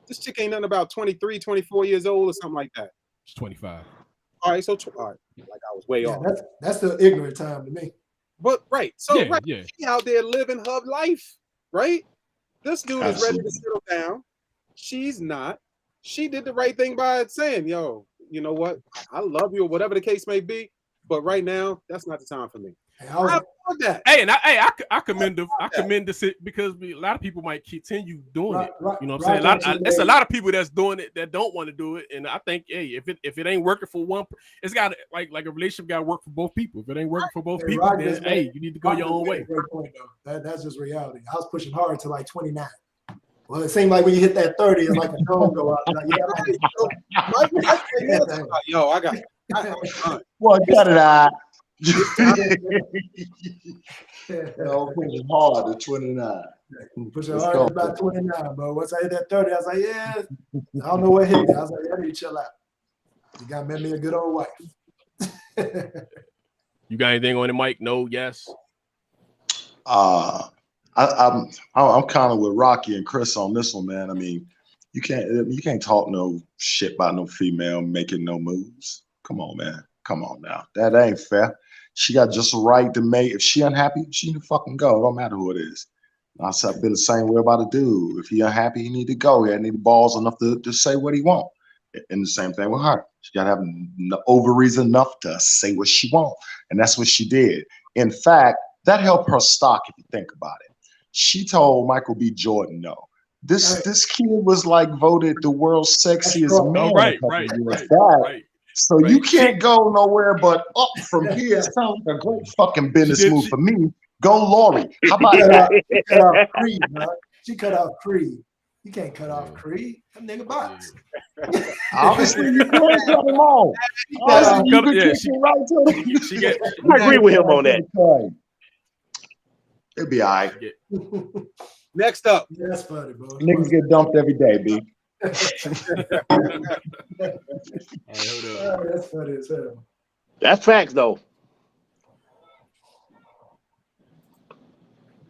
This chick ain't nothing about 23, 24 years old or something like that. She's 25. All right, like I was way off. That's the ignorant time to me. But she out there living her life, right? This dude is ready to settle down. She's not. She did the right thing by saying, yo, you know what? I love you or whatever the case may be. But right now, that's not the time for me. I that. Hey, and I commend this because a lot of people might continue doing it. You know what I'm saying? It's a lot of people that's doing it that don't want to do it. And I think, hey, if it ain't working for one, it's got like a relationship got to work for both people. If it ain't working for both people, then hey, you need to go your own way. That's just reality. I was pushing hard to like 29 Well, it seemed like when you hit that 30, it's like a dome go out. Like, Yo, I got Well, got it out. Pushing hard to 29. Pushing hard to about 29, but once I hit that 30, I was like, yeah, I don't know what hit me. I was like, I need to chill out. You got me a good old wife. You got anything on the mic? No, yes. I'm kind of with Rocky and Chris on this one, man. I mean, you can't talk no shit about no female making no moves. Come on, man. Come on now. That ain't fair. She got just a right to make. If she unhappy, she need to fucking go. It don't matter who it is. I said, I feel the same way about a dude. If he unhappy, he need to go. He need balls enough to say what he want. And the same thing with her. She got to have ovaries enough to say what she want. And that's what she did. In fact, that helped her stock if you think about it. She told Michael B. Jordan no. This kid was like voted the world's sexiest man. Right. So you can't go nowhere but up from here. It sounds like a great fucking business move for me. Go Lori. How about that? She cut off Creed, man. She cut off Creed. You can't cut off Creed. That nigga box. Obviously, you can't cut him off. I agree with him on that. It'll be all right. Next up. Yeah, that's funny, bro. Niggas get dumped every day, B. That's funny as hell. That's facts, though.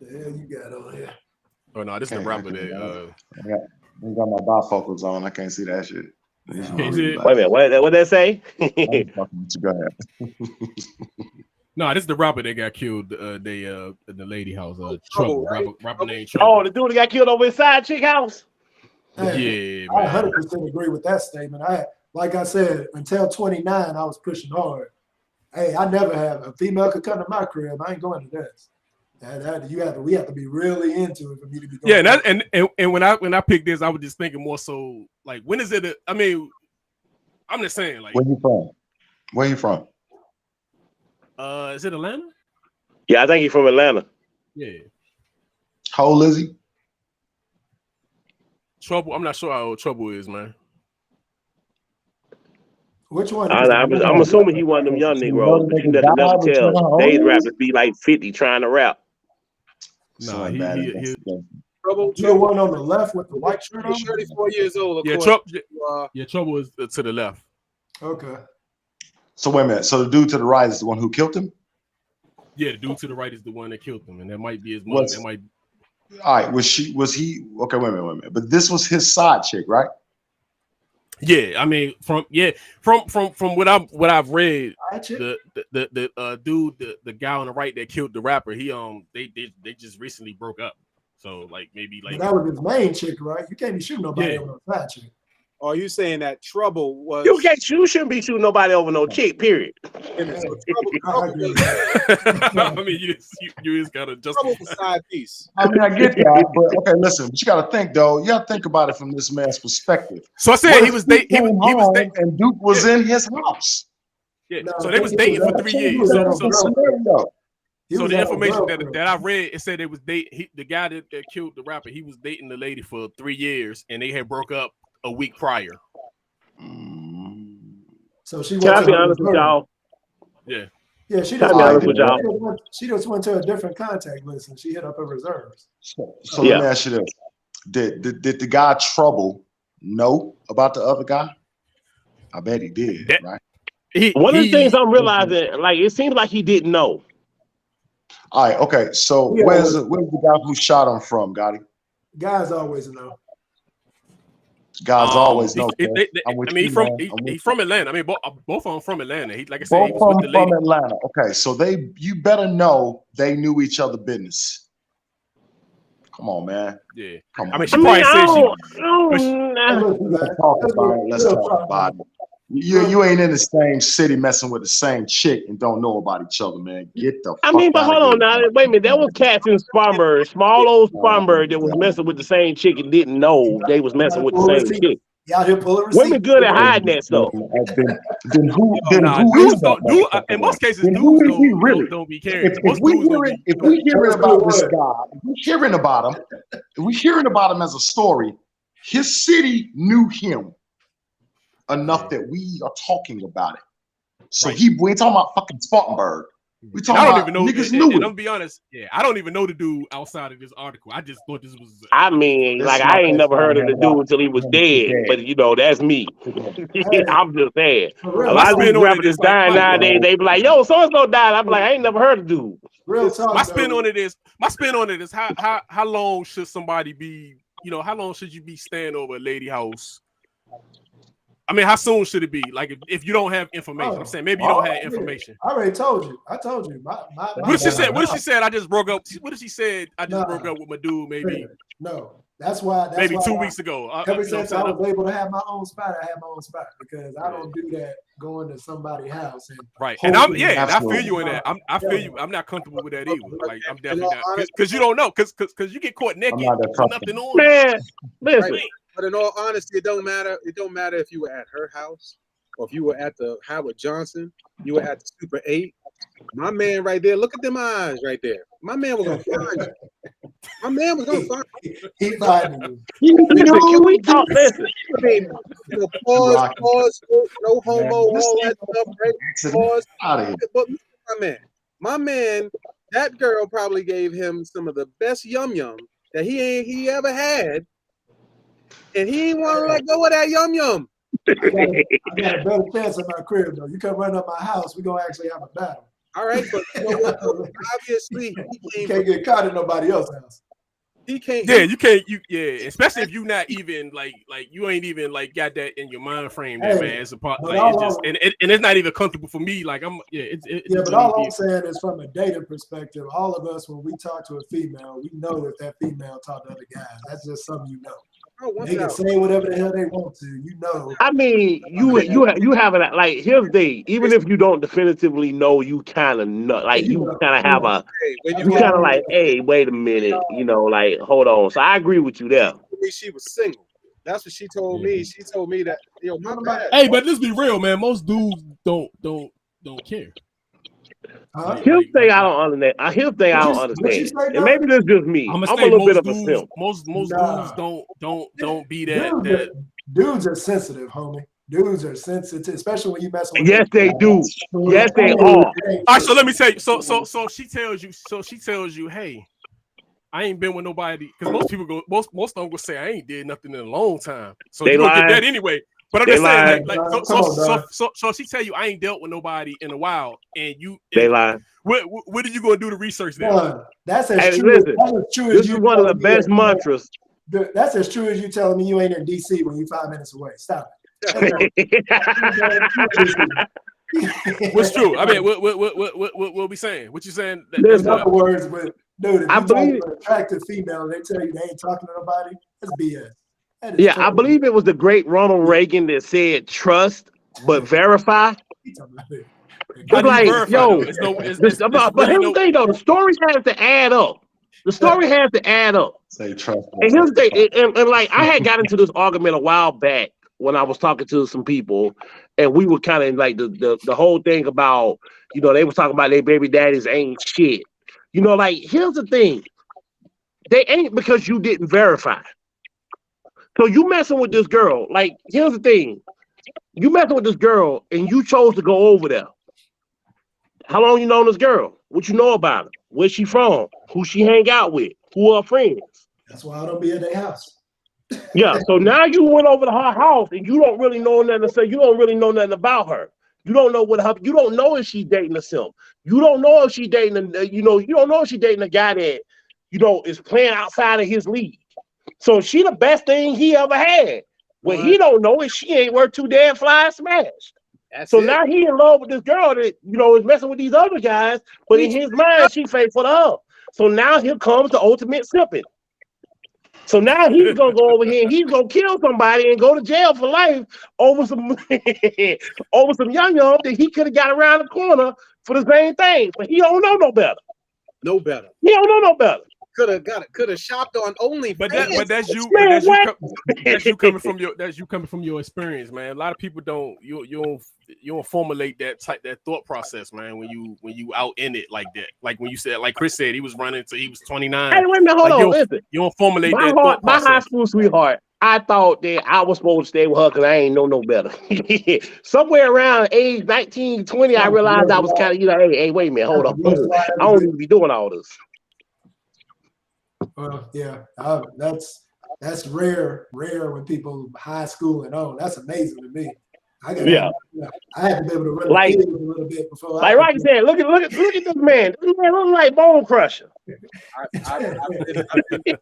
The hell you got on here? Oh no, this is the rapper that. I got my bifocals on. I can't see that shit. Wait a minute. What that say? Go ahead. No, this is the rapper that got killed. In the lady house. Trouble. Right? Rapper named Trouble. Oh, the dude that got killed over his side chick house. Hey, Yeah, I man. 100% agree with that statement. Like I said, until 29, I was pushing hard. Hey, I never have a female could come to my crib. I ain't going to this. We have to be really into it for me to be going. Yeah, and when I picked this, I was just thinking more so like, when is it? I'm just saying, like, where you from? Where you from? Is it Atlanta? Yeah, I think he's from Atlanta. Yeah. How old is he? Trouble. I'm not sure how old Trouble is, man. Which one? I'm assuming he one of them young Negroes, but you never tell. These rappers be like 50 trying to rap. Nah, Trouble. The one on the left with the white shirt on. He's 34 years old. Yeah, Trouble is to the left. Okay. So wait a minute. So the dude to the right is the one who killed him? Yeah, the dude to the right is the one that killed him, and that might be his mother. All right. Was he? Okay, wait a minute. But this was his side chick, right? Yeah, I mean, from what I've read, the dude, the guy on the right that killed the rapper, they just recently broke up. So maybe that was his main chick, right? You can't be shooting nobody on a side chick. Are you saying that Trouble was? You shouldn't be shooting nobody over no chick. Period. I mean, you just gotta just side piece. I mean, I get that, but okay, listen. But you gotta think though. You gotta think about it from this man's perspective. So I said he was dating, and Duke was in his house. Yeah. So they was dating for 3 years. So the information that I read, it said it was the guy that killed the rapper. He was dating the lady for 3 years, and they had broke up a week prior. So she Can I be honest with y'all? Yeah. Yeah, she just went to a different contact list and she hit up her reserves. So let me ask you this: Did the guy Trouble know about the other guy? I bet he did, right? One of the things I'm realizing, it seems like he didn't know. All right, okay. So where's the guy who shot him from, Gotti? Guys always know. Guys always know. He's from Atlanta. I mean, both of them from Atlanta. He both of them from Atlanta. Okay, so you better know they knew each other business. Come on, man. Yeah. Come on. I mean, she probably said Let's talk about it. You ain't in the same city messing with the same chick and don't know about each other, man. Get the fuck but hold on now. Wait a minute. That was cats in Spartanburg, small old Spartanburg that was messing with the same chick and didn't know they was messing with the same chick. Women good at hiding that stuff. Then who is that? In most cases, dudes don't be caring. If we hearing about this guy, if we hearing about him, we're hearing about him as a story. His city knew him enough that we are talking about it. So Right. we ain't talking about fucking Spartanburg. We And talking I don't about even know. niggas And knew I'm it. gonna be honest. Yeah, I don't even know the dude outside of this article. I just thought this was. I mean, This like is my I ain't first never heard of time the hearing dude until he was about dead. him. But you know, that's me. Hey, I'm just saying. for A real My lot of these spin on it rappers is is like dying nowadays. They be like, "Yo, so and so died." I'm like, I ain't never heard of dude. real talk. my spin though. on it is how long should somebody be? You know, how long should you be staying over a lady house? I mean, how soon should it be? Like if you don't have information, I'm saying maybe you don't have information. I already told you. I told you. What did she say? What did she say? I just broke up. What did she said? I just broke up with my dude. Maybe No, that's why. maybe 2 weeks ago. Ever since I was able to have my own spot, I have my own spot because I don't do that going to somebody's house and right. And I feel Absolutely. you in that. I feel you. I'm not comfortable with that either. Like I'm In definitely all not because you don't know because you get caught naked not that with tough. nothing on. Man, listen. Right. But in all honesty, it don't matter. It don't matter if you were at her house or if you were at the Howard Johnson, you were at the Super 8. My man right there, look at them eyes right there. My man was gonna find you. My man was gonna find you. he finding you. Listen, can we talk? Listen, I mean, pause, no homo, all that stuff, right? Pause. Out of here. But look at my man, that girl probably gave him some of the best yum yum that he ever had, and he didn't want to let go of that yum yum. I got a better chance in my crib though. You come run up my house, we're gonna actually have a battle. All right, but you know what? Obviously, You can't get caught in nobody else's house. he can't. Yeah, you can't. Especially if you not even like you ain't even like got that in your mind frame. That man, it's a part. but Like, it's all just and it's not even comfortable for me. Like I'm. Yeah, But all I'm saying is from a dating perspective, all of us when we talk to a female, we know if that female talk to other guys. That's just something you know. They can say whatever the hell they want to. You know. I mean, you have it like here's the thing. Even if you don't definitively know, you kind of know. Like you kind of have a. You kind of like, hey, wait a minute. You know, like hold on. So I agree with you there. She was single. That's what she told me. She told me that my bad. Hey, but let's be real, man. Most dudes don't care. Here's the thing I don't understand. Here's the thing I don't understand. And maybe this is just me. I'm a little bit of a simp. Most dudes don't be that. Dudes are sensitive, homie. Dudes are sensitive, especially when you mess with. Yes, they do. Yes, they are. All right, so let me tell you. So she tells you, hey, I ain't been with nobody because most people go. Most of them will say I ain't did nothing in a long time. So you gonna get that anyway. But I'm just saying, so she tell you I ain't dealt with nobody in a while, and you they lie. What are you gonna do to research that? That's as hey, true. listen, that's as true this as you is one of the best mantras. That's as true as you telling me you ain't in DC when you 5 minutes away. Stop it. What's true? I mean, what we saying? What you saying? In other words, but dude, if I you believe talk to an attractive female, they tell you they ain't talking to nobody. That's BS. Yeah, I believe it was the great Ronald Reagan that said trust but verify. It's like, yo, but here's the thing though, the story has to add up. The story has to add up. Say trust. And here's the thing, and like I had got into this argument a while back when I was talking to some people, and we were kind of like the whole thing about, they were talking about their baby daddies ain't shit. Like here's the thing. They ain't because you didn't verify. So you messing with this girl, like here's the thing. You messing with this girl and you chose to go over there. How long you known this girl? What you know about her? Where she from? Who she hang out with? Who are her friends? That's why I don't be at their house. Yeah, so now you went over to her house and you don't really know nothing to say. You don't really know nothing about her. You don't know you don't know if she's dating a simp. You don't know if she's dating you don't know if she's dating a guy that, is playing outside of his league. So she the best thing he ever had. What he don't know is she ain't worth too damn fly smash. Now he in love with this girl that, is messing with these other guys, but in his mind, she faithful to her. So now here comes the ultimate sipping. So now he's gonna go over here and he's gonna kill somebody and go to jail for life over some over some young that he could have got around the corner for the same thing. But he don't know no better. No better. He don't know no better. could have shopped on OnlyFans. But that's you. Man, That's you coming from your experience, man. A lot of people don't formulate that thought process, man. When you out in it like that, like when you said, like Chris said, he was running until he was 29. Hey, wait a minute, hold on. Listen, you don't formulate my that thought my process. high school sweetheart, I thought that I was supposed to stay with her because I ain't know no better. Somewhere around age 19, 20, I realized I was kind of, hey, wait a minute, hold on. I don't need to be doing all this. Well, yeah, that's rare when people high school and on. That's amazing to me. I had to be able to run the field a little bit before. Like Rocky said, look at this man. This man looks like Bone Crusher. I've been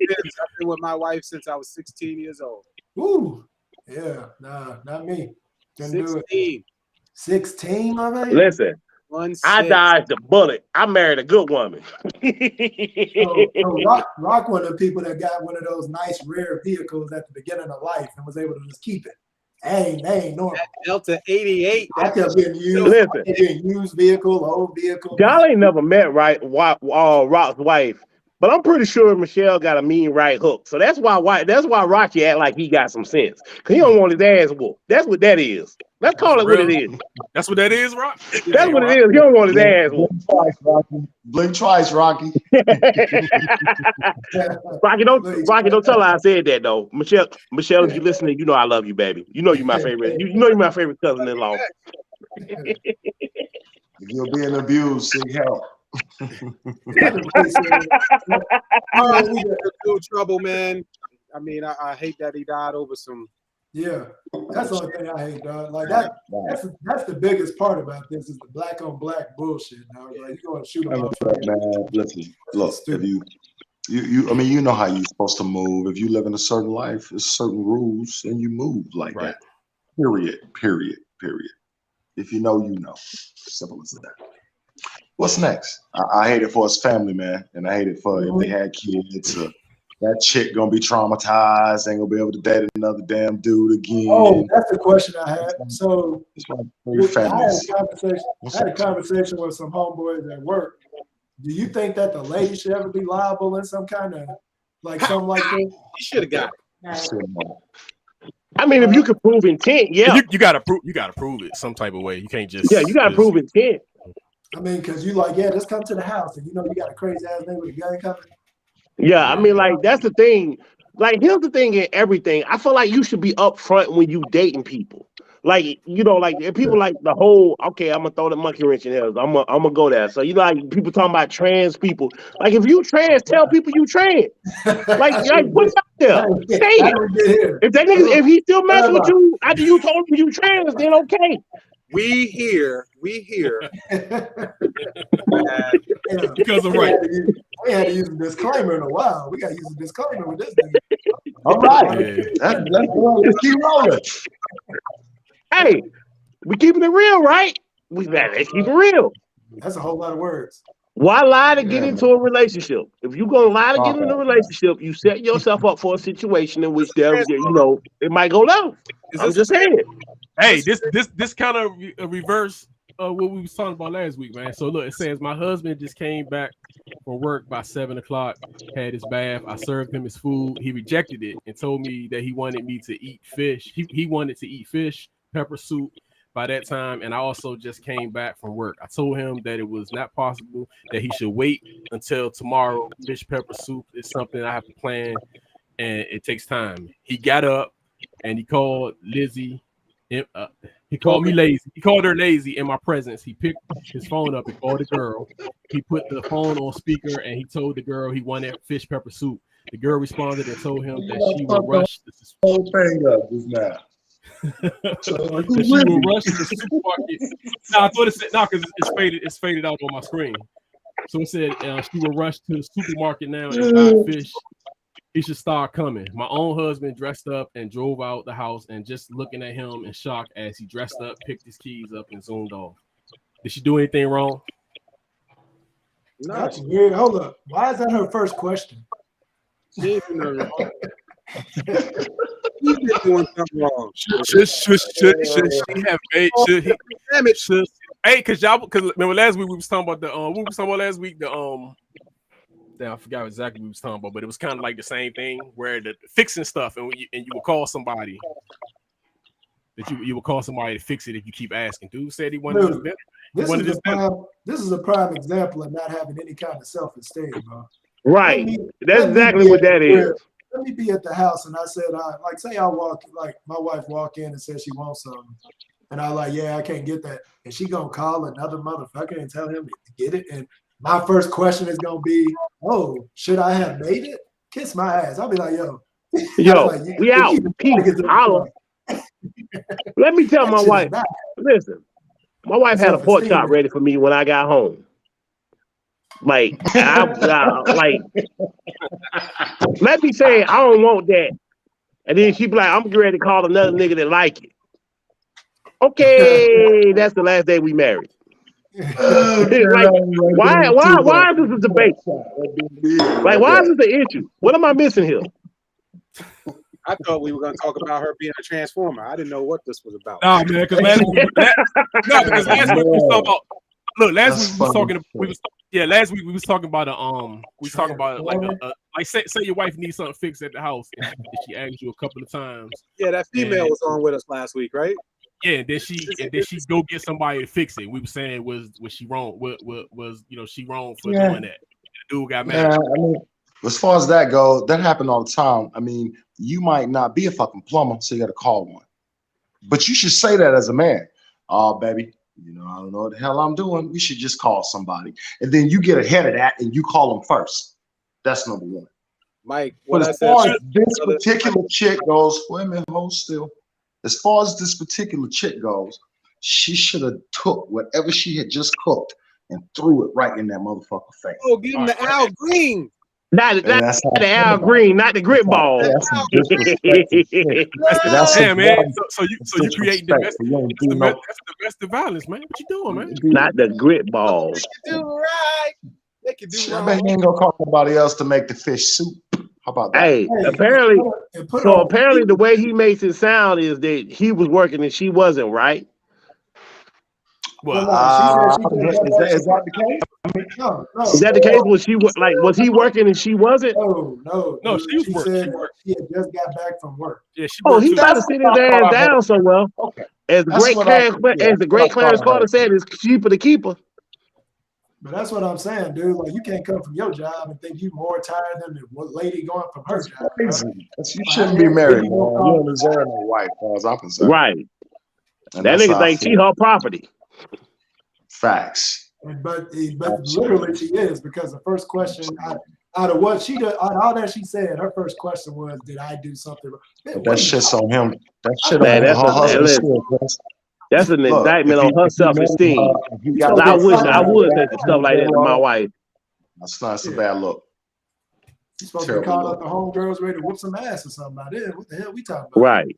with my wife since I was 16 years old. Ooh, yeah, nah, not me. Couldn't do it. 16, my man. Listen, I dodged the bullet. I married a good woman. so Rock one of the people that got one of those nice rare vehicles at the beginning of life and was able to just keep it. They ain't normal. That Delta 88. I kept getting used vehicle, old vehicle. Y'all ain't never met Rock's wife, but I'm pretty sure Michelle got a mean right hook. So that's why Rocky act like he got some sense. Cause he don't want his ass whooped. That's what that is. Let's call it what it is. That's what that is, Rock. That's what it is. He don't want his ass whooped. Blink twice, Rocky. Rocky, don't tell her I said that though. Michelle, if you listening, you know I love you, baby. You know you're my favorite. You know you're my favorite cousin-in-law. If you're being abused, seek help. We got no trouble, man. I mean, I hate that he died over some. Yeah, that's the only thing I hate, dog. Like that's the biggest part about this is the black on black bullshit. Dog. Like you going to shoot him off. Man, listen, look, if I mean, you know how you're supposed to move. If you live in a certain life, there's certain rules, and you move like that. Period. If you know, you know. Simple as that. What's next? I hate it for his family, man, and I hate it for if they had kids. That chick gonna be traumatized, ain't gonna be able to date another damn dude again. Oh, that's the question I had. So I had a conversation with some homeboys at work. Do you think that the lady should ever be liable in some kind of something like this? You should have got it. I mean, if you could prove intent, yeah. You gotta prove it some type of way. You can't just you gotta prove intent. I mean, because just come to the house and you got a crazy ass name with a gun coming. Yeah, I mean, that's the thing. Like, here's the thing in everything. I feel like you should be upfront when you dating people. Like, if people like the whole, okay, I'm gonna throw the monkey wrench in there. I'm gonna go there. So like people talking about trans people. Like, if you trans, tell people you trans. Like put it out there. Say it. If that nigga, if he still messing with you after you told him you trans, then okay. We hear. Because I'm right. We had to use a disclaimer in a while. We got to use a disclaimer with this nigga. All right. Let's keep rolling. Hey, we keeping it real, right? Let's keep it real. That's a whole lot of words. Why lie to get into a relationship? If you're gonna lie to get into a relationship, you set yourself up for a situation in which it might go low. I'm just saying. Hey, this kind of reverse what we was talking about last week, man. So look, it says my husband just came back from work by 7 o'clock, had his bath. I served him his food. He rejected it and told me that he wanted me to eat fish. He wanted to eat fish, pepper soup by that time, and I also just came back from work. I told him that it was not possible, that he should wait until tomorrow. Fish pepper soup is something I have to plan, and it takes time. He got up and he called Lizzie. He called me lazy. He called her lazy in my presence. He picked his phone up and called the girl. He put the phone on speaker and he told the girl he wanted fish pepper soup. The girl responded and told him that she would rush the supermarket. No, I thought it said because it's faded out on my screen. So it said she will rush to the supermarket now and buy fish. He should start coming. My own husband dressed up and drove out the house and just looking at him in shock as he dressed up, picked his keys up, and zoomed off. Did she do anything wrong? No. That's weird. Hold up. Why is that her first question? She's been doing something wrong. Should he have made? Damn it! Hey, because remember last week we was talking about the I forgot exactly what we was talking about, but it was kind of like the same thing where the fixing stuff, and you would call somebody that you would call somebody to fix it if you keep asking. Dude said he wanted Dude, this. this is a prime example of not having any kind of self-esteem, bro. Right. That's let me exactly be what at the that crib. is. Let me be at the house, and I said, say I walk, like my wife walk in and says she wants something, and I like, yeah, I can't get that, and she gonna call another motherfucker and tell him to get it, and my first question is gonna be, oh, should I have made it? Kiss my ass. I'll be like, yo, Like, we out. Peace. Holla. Let me tell my wife. Listen, my wife had a pork chop ready for me when I got home. Like, let me say I don't want that, and then she be like, I'm ready to call another nigga that like it. Okay, that's the last day we married. Like, why is this a debate? Like, why is this an issue? What am I missing here? I thought we were going to talk about her being a transformer. I didn't know what this was about. Nah, man, because last week we was talking about. Look, last week we was talking. Last week we was talking about like say your wife needs something fixed at the house, and she asked you a couple of times. Yeah, that female was on with us last week, right? Yeah, and then she go get somebody to fix it. We were saying was she wrong? Was she wrong for doing that? The dude got mad. Yeah, I mean, as far as that goes, that happened all the time. I mean, you might not be a fucking plumber, so you got to call one. But you should say that as a man. Oh, baby, I don't know what the hell I'm doing. We should just call somebody. And then you get ahead of that and you call them first. That's number one. Mike, but as far as this particular chick goes, wait a minute, hold still. As far as this particular chick goes, she should have took whatever she had just cooked and threw it right in that motherfucker face. Oh, give him the Al Green. Not the Al Green, not the grit ball. Damn, man. So you create that's domestic violence, man. What you doing, man? Not the grit ball. They can do right. They can do wrong. I bet he ain't gonna call somebody else to make the fish soup. How about that? Hey, apparently the way he makes it sound is that he was working and she wasn't, right? Well, is that the case? No. Is that the case? Was he working and she wasn't? No. She was working. She had just got back from work. Yeah, she. He got to sit his ass down somewhere. Okay. As the great Clarence Carter said, it's cheaper to keep her. But that's what I'm saying, dude. Like, you can't come from your job and think you're more tired than the lady going from her job. You shouldn't be married, man. You don't deserve a wife, as far as I'm concerned. Right. And that nigga think she her property. Facts. But literally she is, because the first question out of what she did, all that she said, her first question was, "Did I do something wrong?" That shit's on him. That shit man, on her husband. That's an indictment on her self-esteem. I wish I would say stuff like that to my wife. That's not a bad look. You're supposed to call up the homegirls ready to whoop some ass or something about it. What the hell we talking about? Right.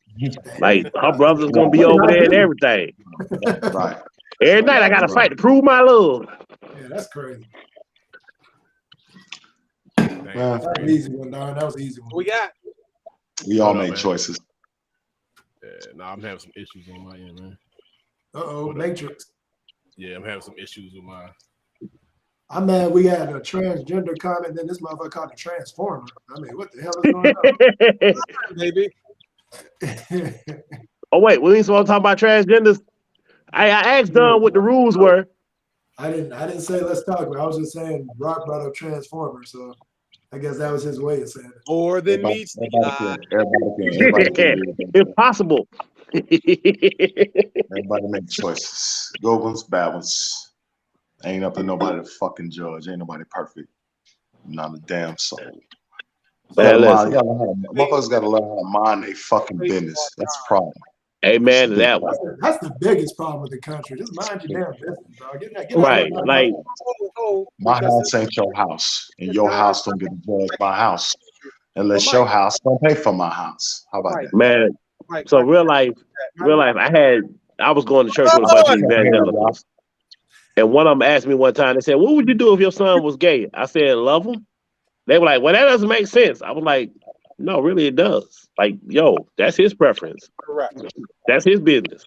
Like, her brother's gonna be over there and everything. Right. Every night I gotta fight to prove my love. Yeah, that's crazy. That was an easy one, dog. That was an easy one. We all made choices. Yeah, I'm having some issues on my end, man. Matrix. Yeah, I'm having some issues with my. I'm mad we had a transgender comment, then this motherfucker called a transformer. I mean, what the hell is going on? Maybe. Oh, wait, we ain't supposed to talk about transgenders? I asked Don what the rules were. I didn't say let's talk, but I was just saying Rock brought up transformer, so I guess that was his way of saying it. More than meets the eye. Impossible. Everybody make choices. Good ones, bad ones. Ain't up to nobody to fucking judge. Ain't nobody perfect. Not a damn soul. Motherfuckers gotta learn how to mind their fucking business. That's the problem. Amen to that one. That's the biggest problem with the country. Just mind your damn business, dog. Get right. Like, my house ain't your house, and your house don't get to judge my house unless your house don't pay for my house. How about that? Man, so real life, I was going to church with a bunch of evangelicals. And one of them asked me one time, they said, "What would you do if your son was gay?" I said, "Love him." They were like, "Well, that doesn't make sense." I was like, "No, really it does. Like, yo, that's his preference. Correct. That's his business."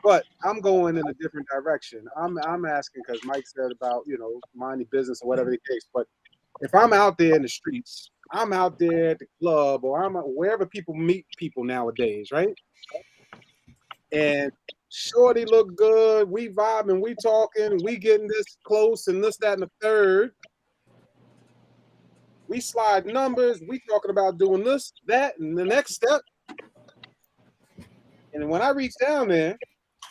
But I'm going in a different direction. I'm asking because Mike said about, mind your business or whatever the case. But if I'm out there in the streets, I'm out there at the club, or I'm wherever people meet people nowadays, right? And shorty look good, we vibing, we talking, we getting this close and this, that, and the third. We slide numbers, we talking about doing this, that, and the next step. And when I reach down there,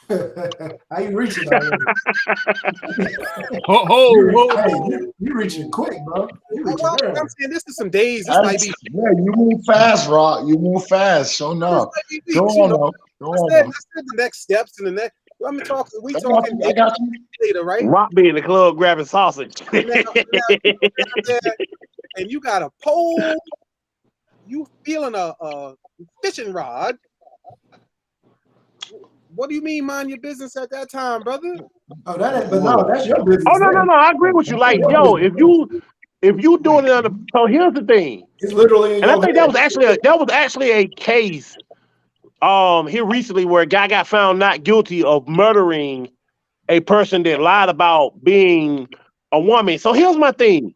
how you reaching already? You reaching quick, bro. You reaching early. I'm saying this is some days. This might be. Yeah, you move fast, Rock. You move fast. Show enough. Go on, I said the next steps and the next. I'm talking. We talking later, right? Rock be in the club grabbing sausage. And you got a pole. You feeling a fishing rod. What do you mean mind your business at that time, brother? Oh, that's your business. Oh no, I agree with you. Like, yo, if you doing it under, so here's the thing. It's literally, and I think that was actually a case here recently where a guy got found not guilty of murdering a person that lied about being a woman. So here's my thing.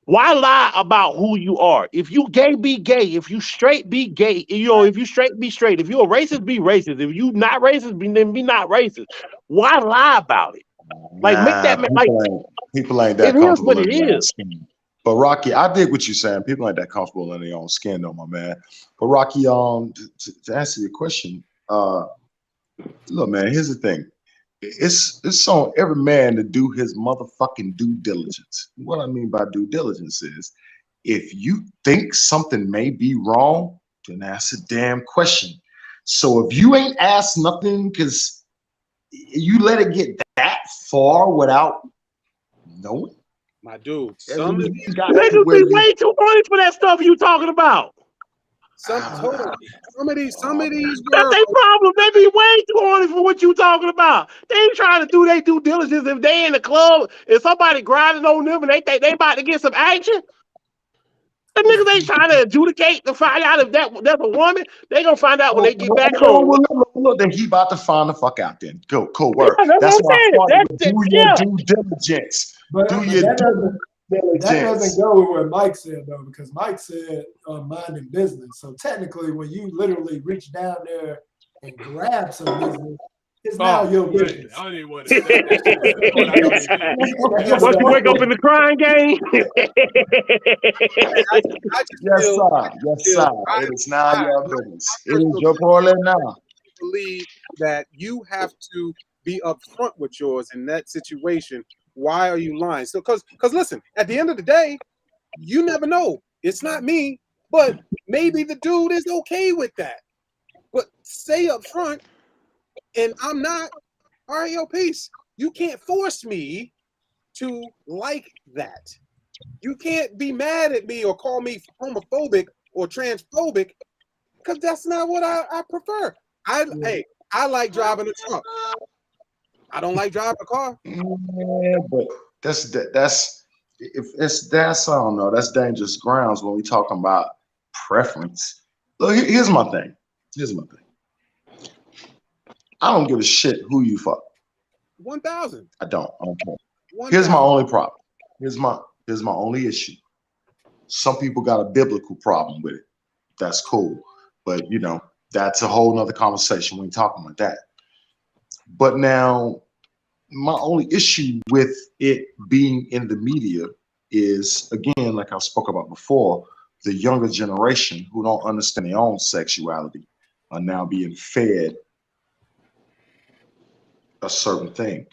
Why lie about who you are? If you gay, be gay. If you straight, be gay. You know, if you straight, be straight. If you're a racist, be racist. If you not racist, then be not racist. Why lie about it? Like, make that like people ain't that comfortable. It is what it is. But Rocky, I dig what you're saying. People ain't that comfortable in their own skin, though, my man. But Rocky, to answer your question, look, man, here's the thing. It's on every man to do his motherfucking due diligence. What I mean by due diligence is, if you think something may be wrong, then ask a damn question. So if you ain't asked nothing because you let it get that far without knowing, my dude, some of these niggas be way too horny for that stuff you talking about. Some of these that's their problem. They be way too horny for what you talking about. They ain't trying to do their due diligence. If they in the club and somebody grinding on them and they think they about to get some action, the niggas ain't trying to adjudicate to find out if that's a woman. They gonna find out when they get back home. Look, then he about to find the fuck out. Then go, cool work. Yeah, that's why I do your due diligence. But do your due diligence. That doesn't go with what Mike said though, because Mike said minding business. So technically, when you literally reach down there and grab some business, it's now your business. I don't even want to say that. Once you wake up in the crying game. Yes, sir. It is now your business. It is your problem now. I believe that you have to be upfront with yours in that situation. Why are you lying? So, because listen, at the end of the day, you never know. It's not me, but maybe the dude is okay with that. But say up front, and I'm not. All right, yo, peace. You can't force me to like that. You can't be mad at me or call me homophobic or transphobic, because that's not what I prefer. Hey, I like driving a truck. I don't like driving a car. Yeah, but that's I don't know. That's dangerous grounds when we talking about preference. Look, here's my thing. I don't give a shit who you fuck. 1,000. I don't care. 1, Here's my only problem. Here's my only issue. Some people got a biblical problem with it. That's cool. But you know, that's a whole nother conversation. We ain't talking about that. But now, my only issue with it being in the media is, again, like I spoke about before, the younger generation who don't understand their own sexuality are now being fed a certain thing.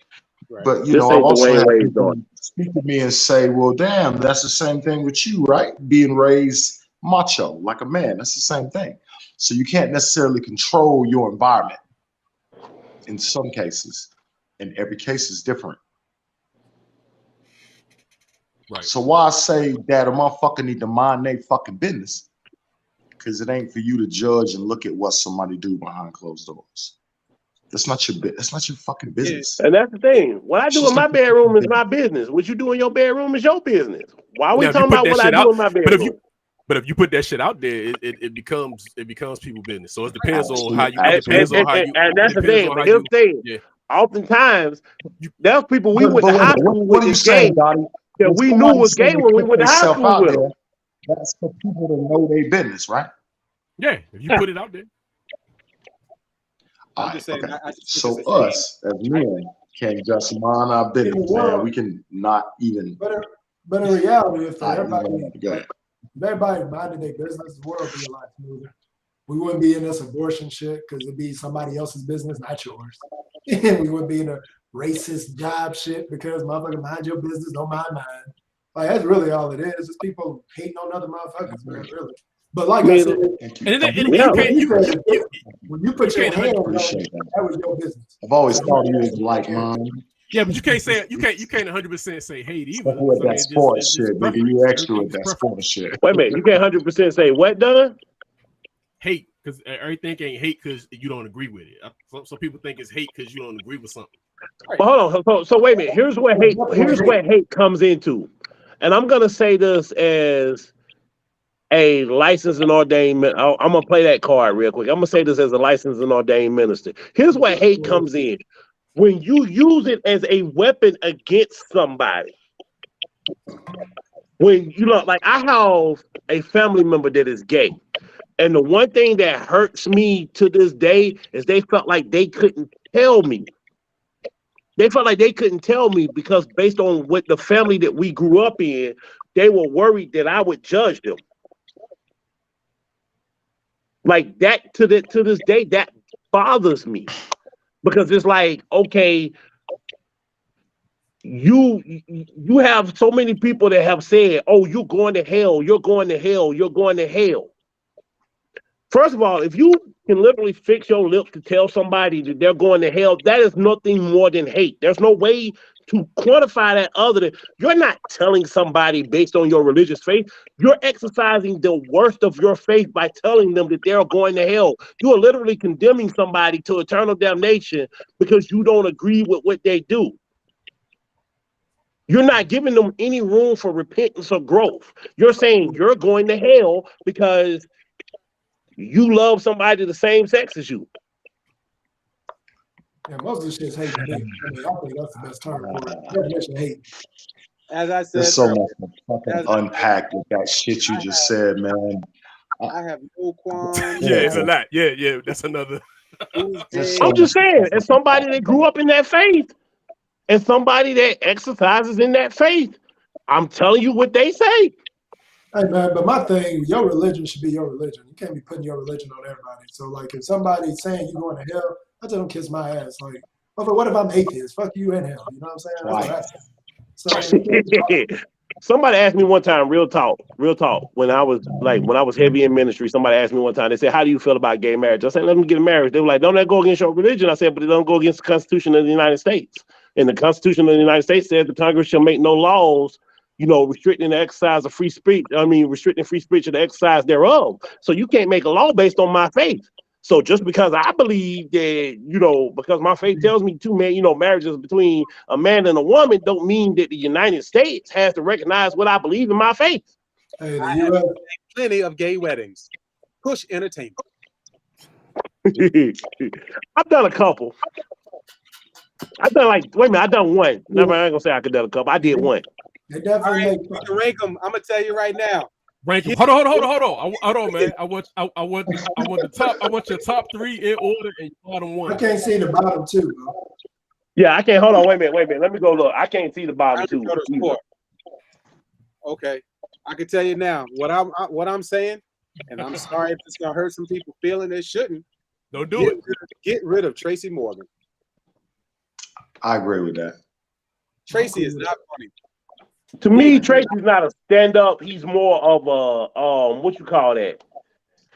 Right. But you know, I also have people speak to me and say, well, damn, that's the same thing with you, right? Being raised macho, like a man, that's the same thing. So you can't necessarily control your environment in some cases, and every case is different. Right. So why I say that a motherfucker need to mind their fucking business? Because it ain't for you to judge and look at what somebody do behind closed doors. That's not your fucking business. And that's the thing. What I do in my bedroom is my business. What you do in your bedroom is your business. Why are we talking about what I do in my bedroom? But if you put that shit out there, it becomes people's business. So it depends on how you. And that's the thing. But here's the thing. Yeah. Oftentimes, there's people we went to high school with. What are you saying, Dottie? that when we knew somebody was say gay they when we put went to high themselves school out with him. there, that's for people to know their business, right? Yeah, if you put it out there. All I'm right, just saying. okay. I just think So it's a shame. us as men can just mind our business, man. We can not even. But in reality, if All right, everybody, go ahead. if everybody minded their business, the world would be a lot smoother. We wouldn't be in this abortion shit because it'd be somebody else's business, not yours. And we wouldn't be in a racist job shit because motherfucker mind your business, don't mind mine. Like that's really all it is. It's people hating on other motherfuckers, man, really. But like I said, Thank you. And then Yeah. when you put your can't hand on appreciate it, that. that was your business. I've always thought you was like mine. yeah, but you can't say you can't 100% say hate either. Except with that sports shit, nigga. You extra with that sports shit. Wait a minute, you can't 100% say what done? Hate because everything ain't hate because you don't agree with it. Some people think it's hate because you don't agree with something. Well, hold on. So wait a minute. Here's where hate comes into, and I'm gonna say this as a licensed and ordained. I'm gonna play that card real quick. I'm gonna say this as a licensed and ordained minister. Here's where hate comes in: when you use it as a weapon against somebody. When you know, like I have a family member that is gay. And the one thing that hurts me to this day is they felt like they couldn't tell me. They felt like they couldn't tell me because based on what the family that we grew up in, they were worried that I would judge them. Like that to this day, that bothers me. Because it's like, okay, you have so many people that have said, oh, you're going to hell, you're going to hell, you're going to hell. First of all, if you can literally fix your lips to tell somebody that they're going to hell, that is nothing more than hate. There's no way to quantify that other than you're not telling somebody based on your religious faith. You're exercising the worst of your faith by telling them that they're going to hell. You are literally condemning somebody to eternal damnation because you don't agree with what they do. You're not giving them any room for repentance or growth. You're saying you're going to hell because you love somebody the same sex as you. Yeah, most of this shit's hate. I mean, I think that's the best term for it. Definition of hate. As I said, There's so much to fucking unpack with that shit you just said, man. I have no qualms. Yeah, it's a lot. Yeah, that's another. I'm just saying, as somebody that grew up in that faith, and somebody that exercises in that faith, I'm telling you what they say. Hey man, but my thing, your religion should be your religion. You can't be putting your religion on everybody. So like if somebody's saying you're going to hell, I tell them kiss my ass. Like, what if I'm atheist? Fuck you in hell. You know what I'm saying? That's what I say. So somebody asked me one time, real talk, when I was heavy in ministry, somebody asked me one time, they said, how do you feel about gay marriage? I said, let me get married. They were like, don't that go against your religion? I said, but it don't go against the Constitution of the United States. And the Constitution of the United States says the Congress shall make no laws, restricting the exercise of free speech. Restricting free speech and the exercise thereof. So you can't make a law based on my faith. So just because I believe that, because my faith tells me marriage is between a man and a woman, don't mean that the United States has to recognize what I believe in my faith. Hey, I have plenty of gay weddings. Push entertainment. I've done a couple. I've done one. Never, I ain't gonna say I could do a couple. I did one. They definitely make we can rank them. I'm gonna tell you right now. Rank them. Hold on, man. I want the top. I want your top three in order and bottom one. I can't see the bottom two, bro. Yeah, I can't. Hold on. Wait a minute. Let me go look. I can't see the bottom two. Okay, I can tell you now what I'm saying, and I'm sorry if it's gonna hurt some people feeling they shouldn't. Don't do it. Get rid of Tracy Morgan. I agree with that. Tracy is not funny. To me, Tracy's not a stand-up. He's more of a what you call that?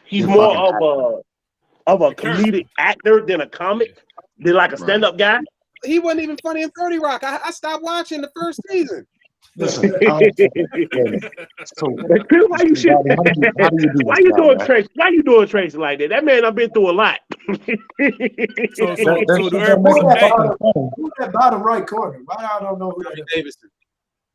He's more of a comedic actor than a comic. Than like a stand-up guy. He wasn't even funny in 30 Rock. I stopped watching the first season. Listen, so why you shit? Why you doing Tracy? Why you doing Tracy like that? That man, I've been through a lot. Who's that bottom right corner? Why I don't know who that is? Davidson.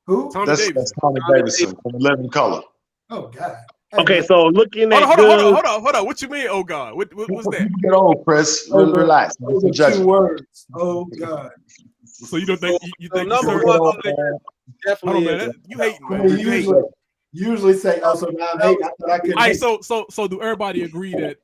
Who? That's Tommy Davidson from 11 Color. Oh God. Okay, so looking at hold on. What you mean? Oh God, what's that? Get old, Chris. Relax. Those are 2 words. Oh God. So you don't think you think number one, Definitely man. is. You hating, I man. mean, You hating. usually say, "Oh, so now I'm hating." I thought I couldn't. All right, hate. so do everybody agree that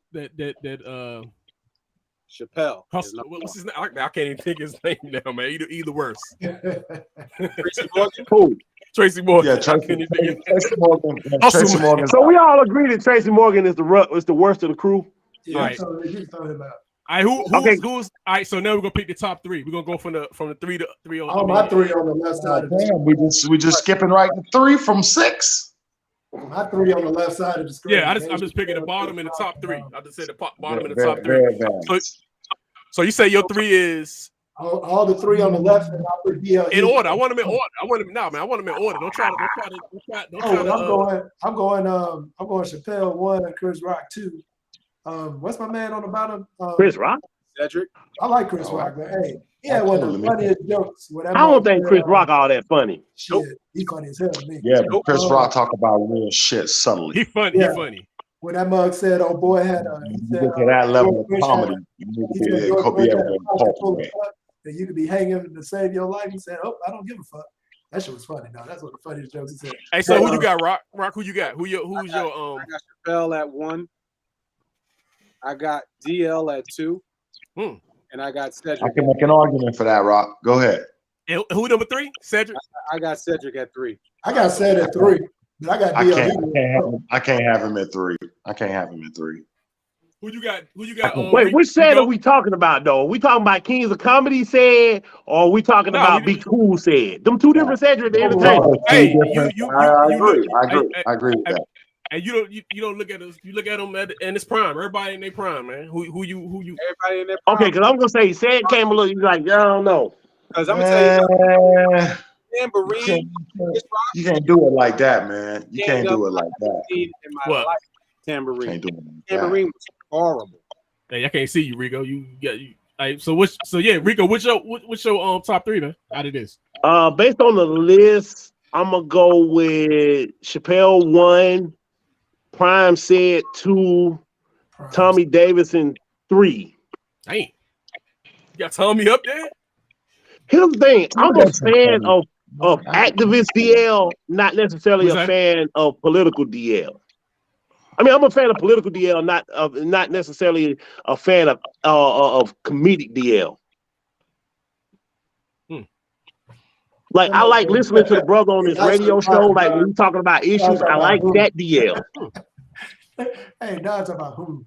Chappelle. Hustle, what's his name? I can't even think his name now, man. Either worse. Tracy Morgan. Cool. Tracy Morgan. Yeah, I Tracy, couldn't even think Tracy Morgan. Hustle, Tracy man. Morgan. So we all agree that Tracy Morgan is the worst of the crew. Yeah, Alright. so you throw him out. All right, Okay. who's all right? So now we're gonna pick the top three. We're gonna go from the three to three. All my three on the left side of the Damn, screen. we just skipping right to 3 from 6. My three on the left side of the screen. Yeah, I'm just picking the bottom and the top three. I just said the bottom and the Very, top three. very advanced. So you say your three is All the three on the left, and I'll put DL in order. I want them in order. I want them in order. Don't try to. I'm going Chappelle 1 and Chris Rock 2. What's my man on the bottom? Chris Rock. Cedric. I like Chris Rock, but hey, he had one of the funniest jokes. I don't think Chris Rock all that funny. Shit, he's funny as hell to me. Yeah, but Chris Rock talk about real shit subtly. He funny. Yeah. He funny. When that mug said, "Oh boy, had a," he You said, get to that level of George Bush comedy, had- you need he to said, be "George able Bush to had a pocket full of cultivate. fuck that you could be hanging to save your life." He said, "Oh, I don't give a fuck." That shit was funny. No, that's one of the funniest jokes he said. Hey, so who you got, Rock? Rock, who you got? Who's your I got Chappelle at 1. I got DL at 2. And I got I Cedric. can make an argument for that, Rock. Go ahead. And who number 3? Cedric. I got Cedric at 3. I got Ced at 3, but I got I DL. can't have him at 3. I can't have him at 3. Who you got? Who you got? Wait, which said are we talking about though? Are we talking about Kings of Comedy said, or are we talking about Be Cool said? Them two different Cedric the entertainer. Hey, I agree with that. And you don't look at us. You look at them in his prime. Everybody in their prime, man. Who you? Everybody in their prime. Okay, because I'm gonna say Ced came a little. You're like, I don't know. Because I'm gonna tell you, Tambourine. You can't do it like that, man. You can't do it like that. In my life, Tambourine. Can't do it like Tambourine was horrible. Hey, I can't see you, Rico. You got you. Right, so Rico, what's your top 3, man? Out of this, based on the list, I'm gonna go with Chappelle 1, Prime said 2, Tommy Davidson 3. Dang, you got Tommy up there. Here's the thing: I'm a fan of activist DL, not necessarily a fan of political DL. I mean, I'm a fan of political DL, not necessarily a fan of comedic DL. Like I like listening to the brother on his radio show, like when he's talking about issues. I like that DL. Hey, now it's about who.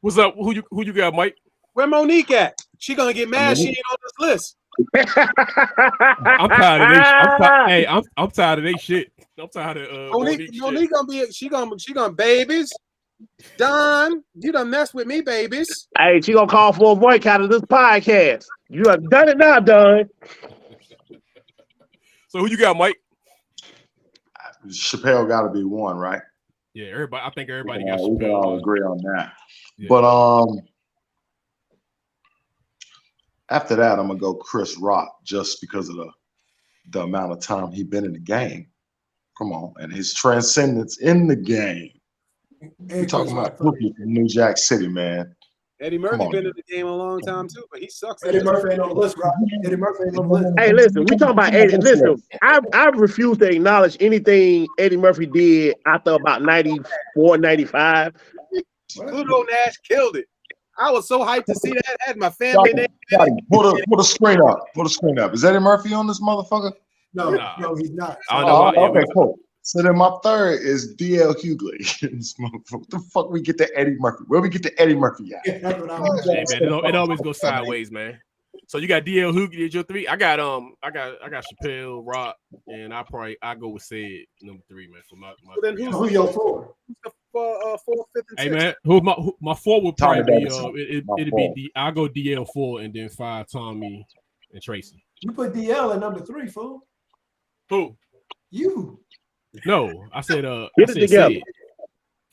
What's up? Who you got, Mike? Where Monique at? She gonna get mad. She ain't on this list. I'm tired of they. I'm tired of they shit. I'm tired of Monique gonna be. She gonna babies. Don, you done mess with me, babies. Hey, she gonna call for a boycott of this podcast. You have done it now, Don. So who you got, Mike? Chappelle got to be 1, right? Yeah, everybody. I think everybody We got can Chappelle. all agree on that. Yeah. But after that, I'm gonna go Chris Rock just because of the amount of time he's been in the game. Come on, and his transcendence in the game. We're talking about rookie from New Jack City, man. Eddie Murphy been in the game a long time too, but he sucks. Eddie Murphy ain't on the list, Rob. Eddie Murphy ain't on the list. Hey, listen, we talking about Eddie. Listen, I refuse to acknowledge anything Eddie Murphy did after about 94, 95. Pluto Nash killed it. I was so hyped to see that. I had my family name. Put a screen up. Put a screen up. Is Eddie Murphy on this motherfucker? No, he's not. Okay, cool. So then my third is DL Hughley. What the fuck we get to Eddie Murphy? Where we get to Eddie Murphy at? Hey, man, it always goes sideways, man. So you got DL Hughley at your 3. I got Chappelle, Rock, and I go with Ced number 3, man. For my then who your 4? Who's the 4th, 5th, and 6th? Hey man, my 4 would probably be it'd be I'll go DL 4 and then 5 Tommy and Tracy. You put DL at number 3, fool. Who? You. No, I said Get it together. Ced.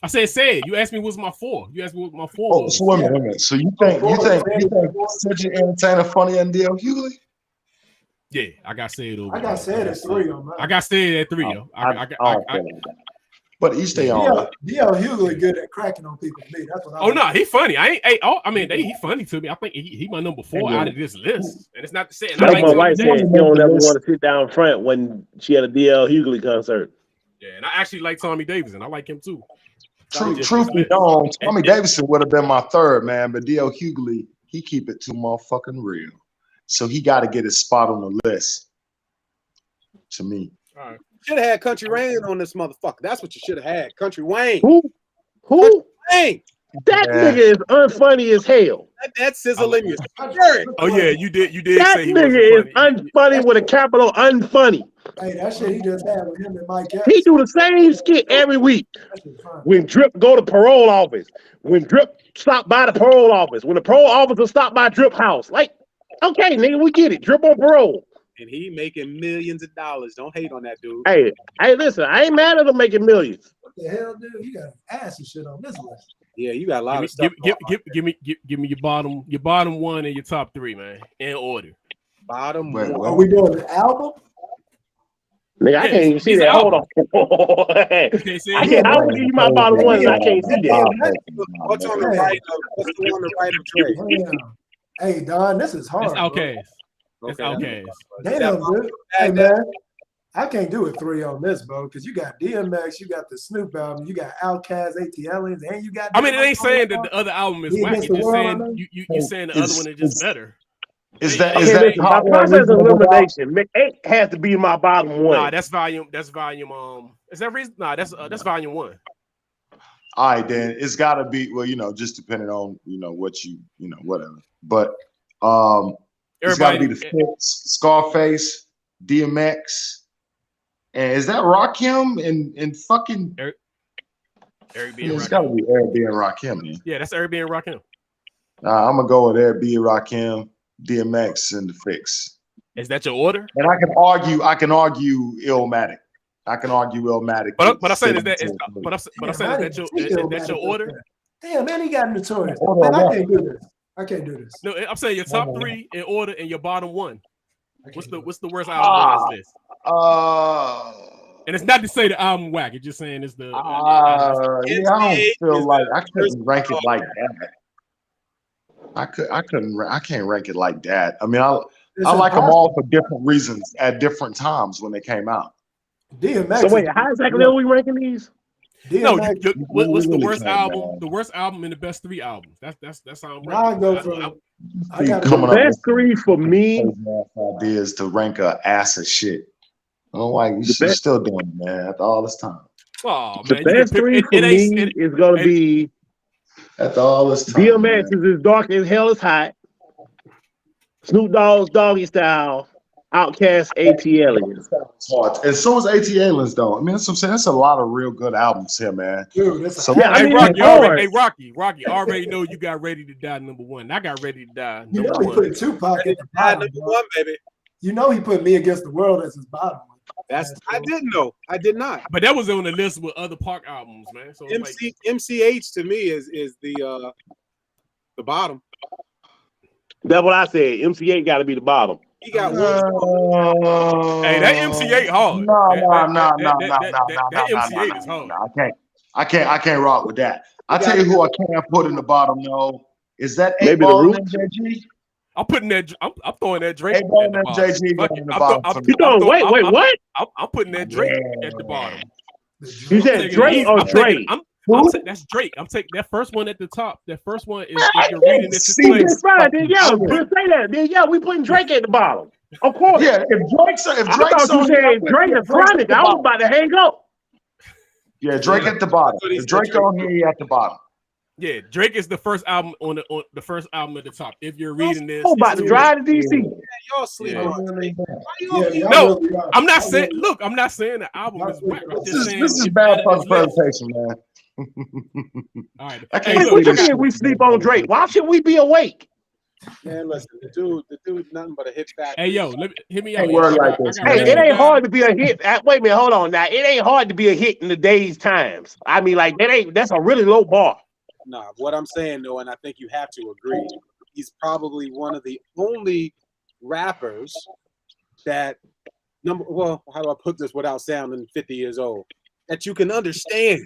I said Ced. You asked me what's my 4. You asked me what my 4 Oh, was. so wait a minute. So you think such an entertainer funnier than DL Hughley? Yeah, I got Ced over. I got Ced at 3 on mine. I got Ced at 3, yo. But each their own. D.L. Hughley good at cracking on people to me. That's what I Oh like. no, he funny. He funny to me. I think he my number 4 out of this list, and it's not the same. I Like like my Tommy wife Davis. said, she don't ever want to sit down front when she had a DL Hughley concert. Yeah, and I actually like Tommy Davis, and I like him too. Truth be known, Tommy Davidson would have been my third, man. But D.L. Hughley, he keep it too motherfucking real. So he got to get his spot on the list. To me. All right. Should have had Country Wayne on this motherfucker. That's what you should have had. Country Wayne. Who? Wayne. That nigga is unfunny as hell. That's sizzling your spirit. Oh yeah, you did That say he nigga is wasn't unfunny with a capital unfunny. Hey, that shit he just had with him and Mike Epps. He do the same skit every week. That shit fun. When Drip go to parole office, when Drip stop by the parole office, when the parole officer stop by Drip house. Like, okay, nigga, we get it. Drip on parole. And he making millions of dollars. Don't hate on that dude. Hey, listen, I ain't mad at him making millions. What the hell, dude? You got ass and shit on this list. Yeah, you got a lot of stuff. Give me your bottom 1 and your top 3, man, in order. Bottom Wait, one. Are we doing the album? Nigga, I can't even see that. Hold on. I will give you my bottom 1 and I can't see that. What's on the right? What's the one on the right of Trey? Damn. Hey, Don, this is hard. It's Outkast. It's Okay. Outkast. Damn, dude. Hey, man. I can't do a 3 on this, bro, because you got DMX, you got the Snoop album, you got Outkast, ATLians, and you got. I mean, it ain't saying that the other album is whack. It's just saying you saying the other one is just better. Is that my process of elimination? 8 has to be my bottom 1. Nah, that's volume. Is that reason? Nah, that's volume 1. All right, then it's got to be. Well, just depending on what whatever. But it's got to be the Fix, Scarface, DMX, and is that Rakim and fucking Eric B and It's got to be Eric B and Rakim, man. Yeah, that's Eric B and Rakim. I'm gonna go with Eric B and Rakim, DMX, and the Fix. Is that your order? And I can argue Illmatic. But I'm saying is that your order? Damn, man, he got notorious. Man, I can't do this. No, I'm saying your top 3 in order and your bottom 1. What's the worst album on this list? And it's not to say the album whack. It's just saying it's the. I don't feel like I couldn't rank it like that. I can't rank it like that. I mean, I like them all for different reasons at different times when they came out. DMX. So wait, how exactly are we ranking these? No, what's the worst album? The worst album in the best 3 albums. That's how I'm ranking. I got the best 3 for me. Ideas to rank a ass of shit. Oh, like you still doing it, man, after all this time. Oh, the best 3 for me is gonna be after all this time. DMX is as dark as hell is hot. Snoop Dogg's Doggy Style. Outkast, ATLians. And so is ATLians, though. I mean, that's what I'm saying. That's a lot of real good albums here, man. Dude, Rocky, already know you got Ready to Die number 1. I got Ready to Die number 1. He put Tupac at the bottom. Number 1, baby. You know he put Me Against the World as his bottom. I didn't know. I did not. But that was on the list with other Park albums, man. So MCH to me is the bottom. That's what I said. MCH got to be the bottom. He got Hey, that MC8 hard. That MC8 is hard. I can't rock with that. I tell you who I can't put in the bottom though. Is that maybe the Roots? MJG? I'm putting that. I'm throwing that Drake. At the bottom. You throwing? Wait, what? I'm putting that Drake at the bottom. You said Drake or Drake? That's Drake. I'm taking that first one at the top. That first one is if you're reading this. That's right. Then say that. Then we putting Drake at the bottom. Of course. Yeah. If Drake's I thought you said Drake and Chronic. I was about to hang up. Yeah, Drake at the bottom. If Drake on here, he at the bottom. Yeah, Drake is the first album on the first album at the top. If you're reading this, I'm about to drive to DC. Y'all sleep on me. No, I'm not saying. Look, I'm not saying the album is whack. I'm just saying this is bad fucking presentation, man. All right. Hey, what you mean we sleep on Drake? Why should we be awake? Man, listen, the dude, nothing but a hit back. Hey, yo, hit me out. Like hey, it ain't hard to be a hit. Wait a minute, hold on. Now, it ain't hard to be a hit in today's times. I mean, like that's a really low bar. Nah, what I'm saying though, and I think you have to agree, he's probably one of the only rappers that how do I put this without sounding 50 years old? that you can understand.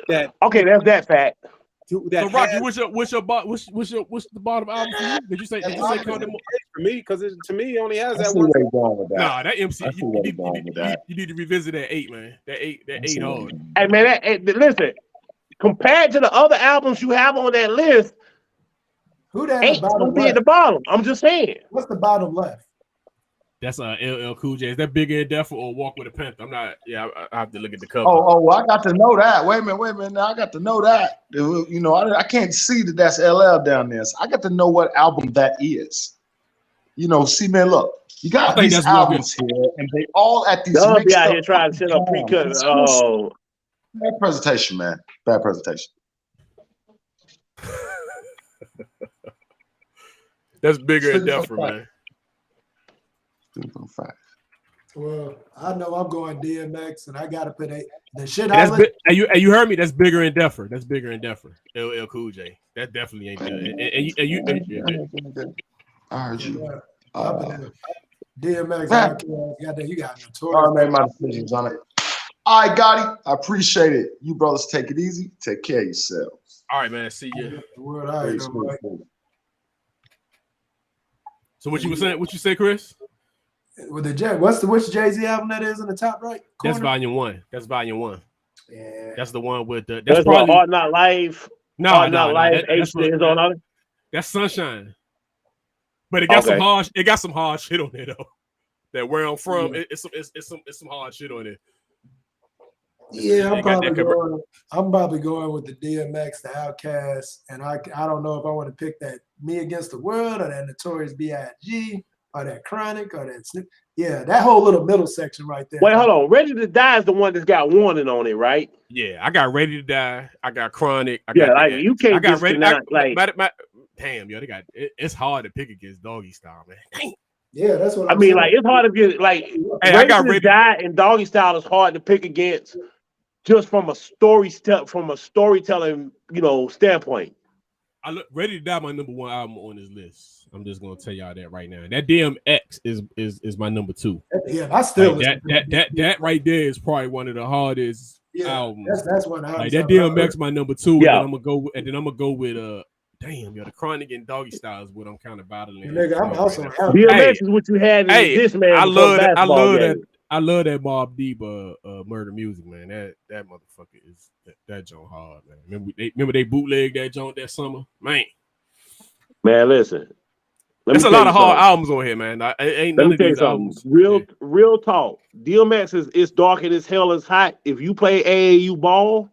That Okay, that's that fact. that So Rocky, has- what's the bottom album for you? Did you say count them? for me, because to me, he only has I that see one. where you're going with that. Nah, that MC. I see where you're going with that. You need to revisit that 8, man. That I see 8 where hard. you're going. Hey man, listen. Compared to the other albums you have on that list, Who that at the 8's gonna bottom be at the left? bottom. I'm just saying. What's the bottom left? That's LL Cool J. Is that Bigger and Deffer or Walk with a Panther? I'm not. Yeah, I have to look at the cover. Oh, I got to know that. Wait a minute. Now I got to know that. You know, I can't see that that's LL down there. So I got to know what album that is. You know, see, man, look, you got think these that's albums here, and they all at these Y'all be mixed out up here trying to set up times. pre-cut. It's Oh, bad presentation, man. Bad presentation. That's Bigger and Stick Deffer, with man. Fact. Well, I know I'm going DMX, and I got to put the shit That's I listen. you heard me. That's Bigger and Deffer. That's Bigger and Deffer. LL Cool J. That definitely ain't good. I heard you. DMX, Man. you got I Notorious. made my decisions on it. All right, Gotti, I appreciate it. You brothers take it easy. Take care of yourselves. All right, man. See you. The word I ain't no right. So what you were saying? What you say, Chris? With the which Jay-Z album that is in the top right corner? That's volume 1. That's volume 1. Yeah. That's the one with the. that's probably Art Not Life. no. Life. That's is on it. That's Sunshine. But it got some Okay. hard. It got some hard shit on there though. That where I'm from, Yeah. it's some hard shit on it. Yeah, They got that I'm probably going with the DMX, the Outkast, and I don't know if I want to pick that Me Against the World or that Notorious B.I.G. or that Chronic or that Snoop. Yeah, that whole little middle section right there. Wait, hold on. Ready to Die is the one that's got Warning on it, right? Yeah, I got Ready to Die. I got Chronic. I Yeah, got like that. you can't I got Ready. Like, Damn, yo, they got it's hard to pick against Doggy Style, man. Damn. Yeah, that's what I I'm mean, saying. like it's hard to get like Hey, I got Ready to Die and Doggy Style is hard to pick against just from a storytelling, standpoint. Ready to Die, my number 1 album on this list. I'm just gonna tell y'all that right now. That DMX is my number 2. Yeah, I still Like, that right there is probably one of the hardest albums. That's one. Like that DMX my number 2, Yeah. and then I'm gonna go with damn, yo, the Chronic and Doggy Style is what I'm kind of battling. Nigga, I'm also right happy. DMX is what you had in this man. I love that. Game. I love that Mobb Deep Murder Music, man. That motherfucker is that joint hard, man. Remember they bootlegged that joint that summer, man. Man, listen. There's a lot of hard albums on here, man. Ain't none of these albums. Real talk. DMX is dark and as hell is hot. If you play AAU ball,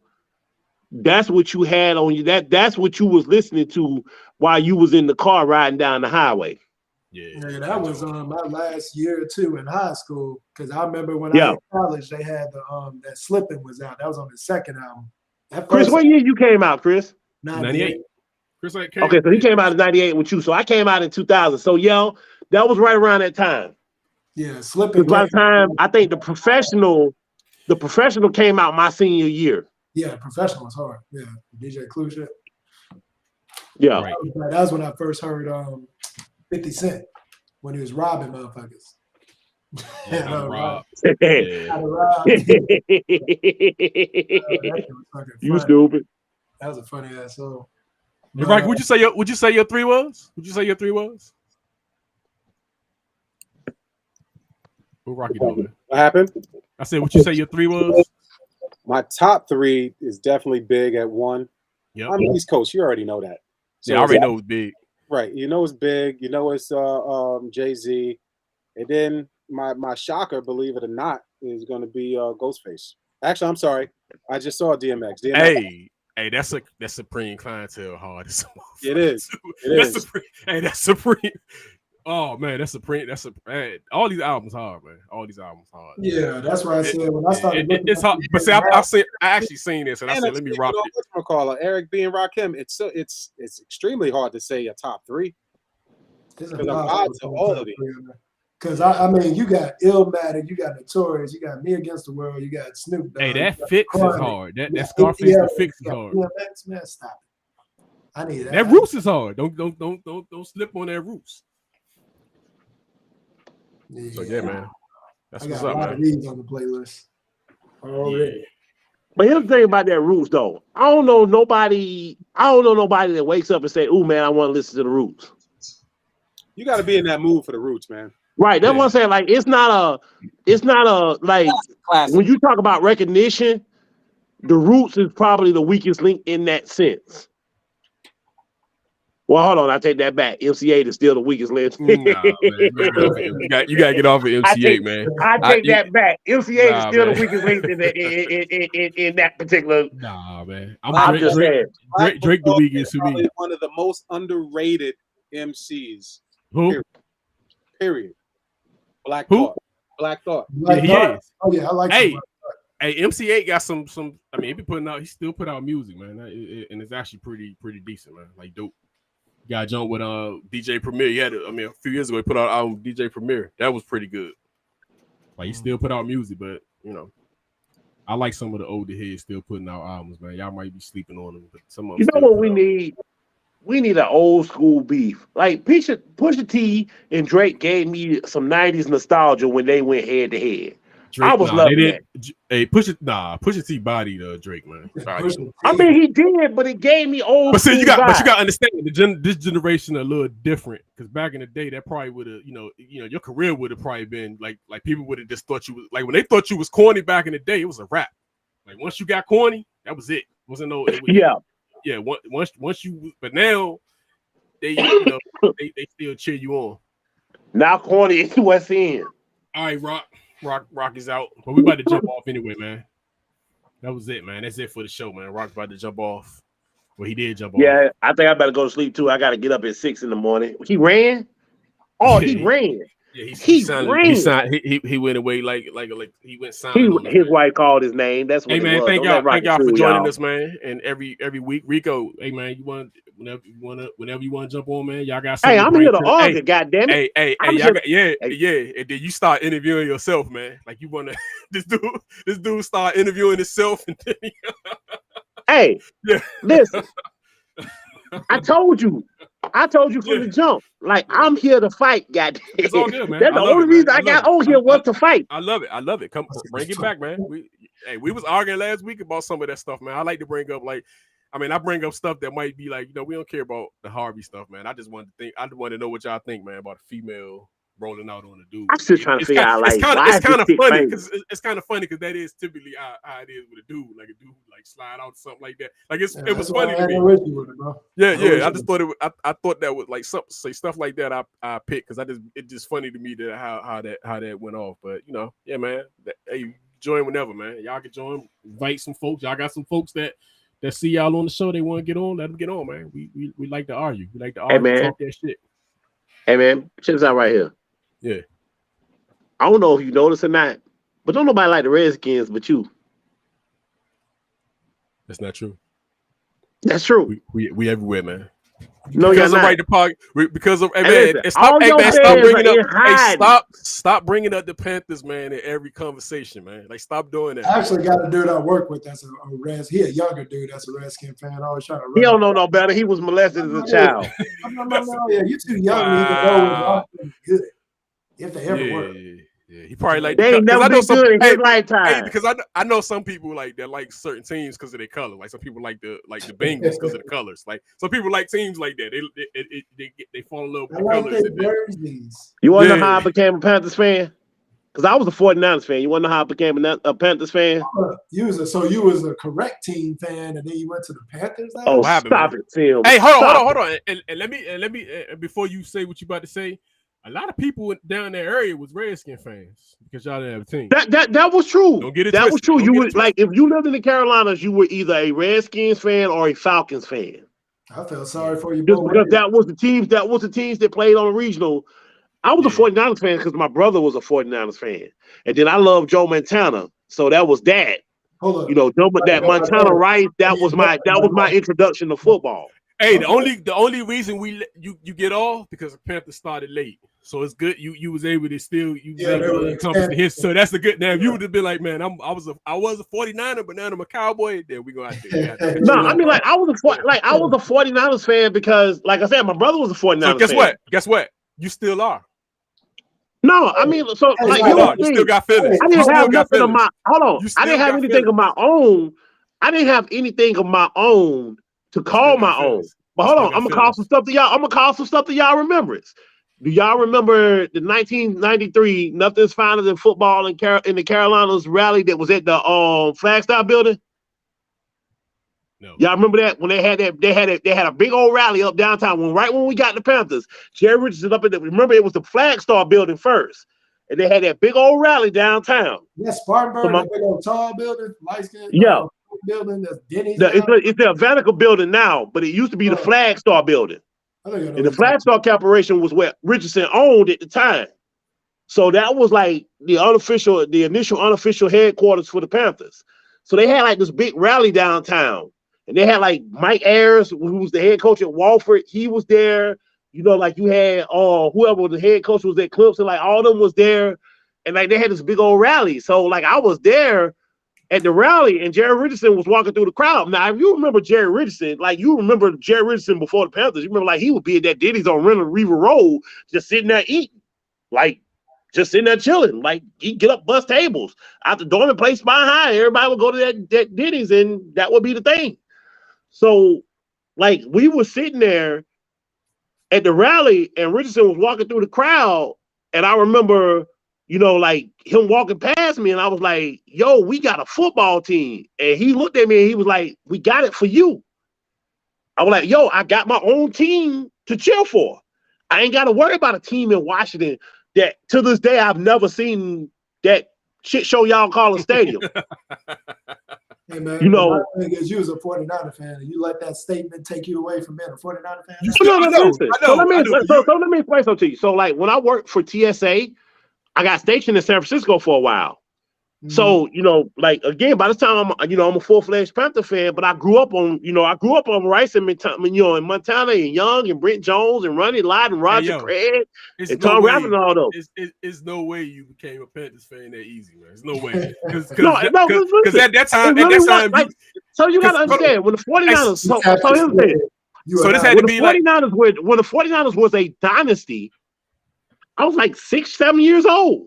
that's what you had on you. That's what you was listening to while you was in the car riding down the highway. Yeah, that was my last year or two in high school. Because I remember when I was in college, they had that Slippin' was out. That was on the second album. Chris, what year you came out, Chris? 98. Chris, okay, so he came out in 98 with you. So I came out in 2000. So that was right around that time. Yeah, Slippin'. By the time I think the professional came out my senior year. Yeah, Professional was hard. Yeah, DJ Clue shit. Yeah, right. That was when I first heard 50 Cent when he was robbing motherfuckers. Rob. You stupid. That was a funny ass song. Hey, Rocky, would you say your 3 was? Would you say your 3 was? What Rocky doing? What happened? I said, would you say your 3 was? My top 3 is definitely Big at 1. Yep. I'm East Coast. You already know that. So I already know it's Big. Right. You know it's Big. You know it's Jay-Z. And then my shocker, believe it or not, is going to be Ghostface. Actually, I'm sorry. I just saw DMX. Hey, that's Supreme Clientele hard. It is. That's Supreme. Oh man, that's Supreme. Man, all these albums hard, man. All these albums hard. Yeah, that's why I said when I started looking, it's hard. But see, I actually seen this, and I said, let me rock it. Eric B and Rakim. It's extremely hard to say a top 3. Because all of these. Because I mean, you got Illmatic, you got Notorious, you got Me Against the World, you got Snoop Dogg. Hey, that Fix is hard. That Scarface the Fix is hard. Man, stop it. I need that. That Roots is hard. Don't slip on that Roots. Yeah. So yeah, man. That's I what's got up, a lot man. of these on the playlist. Already. But here's the thing about that Roots though. I don't know nobody that wakes up and say, "Ooh, man, I want to listen to the Roots." You got to be in that mood for the Roots, man. Right. That's what I'm saying. Like, it's not a like Classic. when you talk about recognition, the Roots is probably the weakest link in that sense. Well, hold on, I take that back. MC8 is still the weakest link. Nah, man, you got to get off of MC8, man. I take that back. MC8 is still man. the weakest link in that particular. Nah, man. I'm just saying. Drake the weakest to me. Probably one of the most underrated MCs. Who? Period. Black Who? Thought. Yeah, he is. Oh yeah, I like. Hey, MC8 got some. I mean, he still put out music, man, and it's actually pretty decent, man. Like dope. Got jumped with DJ Premier. He had, a few years ago, he put out an album DJ Premier. That was pretty good. Like he still put out music, but I like some of the older heads still putting out albums, man. Y'all might be sleeping on them, but some of them. You know what we need? We need an old school beef. Like Pusha T and Drake gave me some 90s nostalgia when they went head to head. I was loving that. Hey, Pusha T bodied Drake, man. I mean, he did, but it gave me old. But see, you got vibes. to understand this generation a little different because back in the day, that probably would have, your career would have probably been like people would have just thought you was like when they thought you was corny back in the day, it was a rap. Like once you got corny, that was it. Wasn't no. Yeah. Once you, but now they they still cheer you on. Now corny is what's in. All right, Rock is out, but we about to jump off anyway, man. That was it, man. That's it for the show, man. Rock's about to jump off. Well, he did jump off. Yeah, I think I better go to sleep too. I got to get up at 6 a.m. He ran. Oh, he ran. Yeah, he went away like he went silent. His wife called his name. That's what. Hey man, it was. thank Don't y'all for joining us, man. And every week, Rico. Hey man, whenever you want to jump on, man. Y'all got. Hey, I'm here to argue. Goddamn it. Hey, yeah. And then you start interviewing yourself, man. Like you want to. This dude start interviewing himself, and then hey, yeah. Listen. I told you from the jump. Like I'm here to fight, goddamn. It's all good, man. That's the only reason I got on here was to fight. I love it. Come bring it back, man. We was arguing last week about some of that stuff, man. I like to bring up I bring up stuff that might be like, we don't care about the Harvey stuff, man. I just want to know what y'all think, man, about a female rolling out on a dude. I'm still trying to figure out, like, it's kind of funny because it's kind of funny because that is typically how it is with a dude, like a dude like slide out or something like that. Like it was funny to me. Yeah. I just thought I thought that was like stuff like that. I picked because it's just funny to me that how that went off. But yeah, man. Hey, join whenever, man. Y'all can join. Invite some folks. Y'all got some folks that see y'all on the show. They want to get on. Let them get on, man. We like to argue. We like to argue. Hey, talk that shit. Hey man, check this out right here. Yeah. I don't know if you noticed or not, but don't nobody like the Redskins but you. That's not true. That's true. We everywhere, man. No, because you're of not. right to park. Because of stop bringing up the Panthers, man, in every conversation, man. Like stop doing that. I actually got a dude I work with that's a Reds. He a younger dude that's a Redskin fan. Always trying to. He don't know no better. He was molested as a child. No, yeah, you too young to even know what's good. If they ever work. Yeah, he probably like. They ain't never been good in his lifetime. Hey, because I know some people like that like certain teams because of their color. Like some people like the Bengals because of the colors. Like some people like teams like that. They fall in love with the colors. Jerseys. You want to know how I became a Panthers fan? Because I was a 49ers fan. You want to know how I became a Panthers fan? You was a correct team fan, and then you went to the Panthers. Now? Oh, stop it, Tim. Hey, hold on. And let me before you say what you about to say. A lot of people down that area was Redskin fans because y'all didn't have a team. That was true. Don't get it that twisted. Was true. You were like if you lived in the Carolinas, you were either a Redskins fan or a Falcons fan. I felt sorry for you. Just because that was the teams that played on the regional. I was a 49ers fan because my brother was a 49ers fan. And then I loved Joe Montana. So that was that. Hold on. That Montana Rice, that was my introduction to football. Hey, the only reason you get off because the Panthers started late, so it's good. You was able to accomplish the history. So that's a good. Now if you would have been like, man, I was a 49er, but now I'm a Cowboy. Then we gonna have to. No, I mean like I was a 49ers fan because, like I said, my brother was a 49ers fan. Guess what? You still are. No, I mean, so Hey, like hold here's on. the You thing. still got feelings. I You didn't still have got nothing of feelings. my hold on. You I still didn't have got anything of my own. I didn't have anything of my own to You call still got my own. feelings. But You hold still on, got I'm gonna call some feelings. stuff to y'all. I'm gonna call some stuff to y'all remembrance. Do y'all remember the 1993 Nothing's Finer Than Football in the Carolinas rally that was at the Flagstaff building? No. Y'all remember that when they had a big old rally up downtown when we got the Panthers. Jerry Richardson up in the remember it was the Flagstar building first, and they had that big old rally downtown. Yeah, Spartanburg, So that big old tall building, light skin yeah, building, that's Denny's now. it's the Avanico building now, but it used to be the Flagstar building. I think I know And the what you're talking Flagstar Corporation was what Richardson owned at the time. So that was like the initial unofficial headquarters for the Panthers. So they had like this big rally downtown. And they had like Mike Ayers, who was the head coach at Walford. He was there. You know, like you had whoever the head coach was at Clemson, like all of them was there. And like they had this big old rally. So like I was there at the rally, and Jerry Richardson was walking through the crowd. Now, if you remember Jerry Richardson, like you remember Jerry Richardson before the Panthers, you remember like he would be at that Denny's on River Road, just sitting there eating, like just sitting there chilling. Like he'd get up, bust tables out the dormant place behind. Everybody would go to that Denny's, and that would be the thing. So, like we were sitting there at the rally, and Richardson was walking through the crowd, and I remember, you know, like him walking past me, and I was like, "Yo, we got a football team," and he looked at me, and he was like, "We got it for you." I was like, "Yo, I got my own team to cheer for. I ain't got to worry about a team in Washington that to this day I've never seen that shit show y'all call a stadium." Hey man, You know, the thing is, you was a 49er fan, and you let that statement take you away from being a 49er fan. You still, I know. listen. I know. Let I know. me explain something to you. So, like when I worked for TSA, I got stationed in San Francisco for a while. Mm-hmm. So, you know, like again, by this time I'm a full-fledged Panther fan, but I grew up on Rice and in Montana and Young and Brent Jones and Ronnie Lott and Roger Craig and Tom Rabbit and all those. It's no way you became a Panthers fan that easy, man. There's no way. Because listen, at that time, like, so you got to understand when the 49ers. So here's the thing. So this had to be like when the 49ers was a dynasty, I was like 6-7 years old.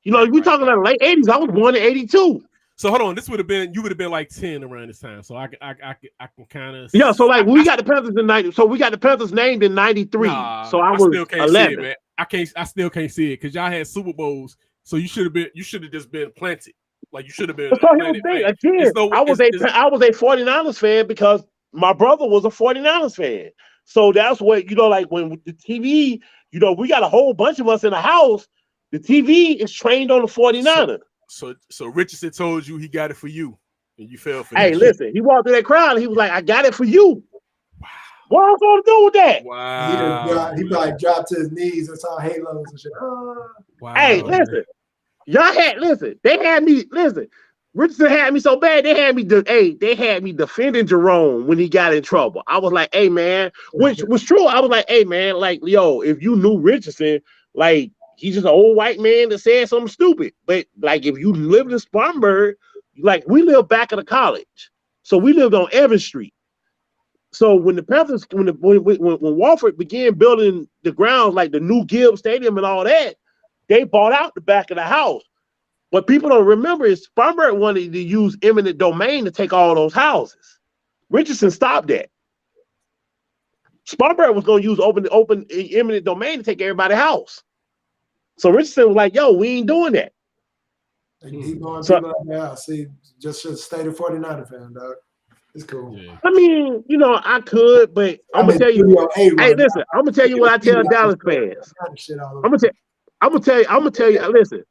You know, we talking about the late 80s. I was born in 82. So hold on, you would have been like 10 around this time. So I can kind of so like we got the Panthers in 90. So we got the Panthers named in 93. So I was still can't 11. see it, man. I still can't see it because y'all had Super Bowls. So you should have just been planted. Like you should have been. So here's the thing. Again, I was a 49ers fan because my brother was a 49ers fan. So that's what, you know, like when the TV, you know, we got a whole bunch of us in the house. The TV is trained on the 49ers. So Richardson told you he got it for you, and you fell for that. Hey, listen, he walked through that crowd and he was like, "I got it for you." Wow. What am I supposed to do with that? Wow. He probably dropped to his knees and saw halos and shit. Wow. Hey, listen, they had me. Listen, Richardson had me so bad. They had me defending Jerome when he got in trouble. I was like, "Hey, man," which was true. I was like, "Hey, man, like, yo, if you knew Richardson, like." He's just an old white man that said something stupid. But like if you lived in Spartanburg, like we lived back at the college. So we lived on Evans Street. So when the Panthers, when Walford began building the grounds like the new Gibbs Stadium and all that, they bought out the back of the house. What people don't remember is Spartanburg wanted to use eminent domain to take all those houses. Richardson stopped that. Spartanburg was going to use open eminent domain to take everybody's house. So Richardson was like, "Yo, we ain't doing that." Keep going, people like that. See, just should stay the 49er fan, dog. It's cool. Yeah. I mean, you know, I could, but I'm gonna tell you. Hey, listen, I'm gonna tell you what I tell Dallas fans. I'm gonna tell you. Listen,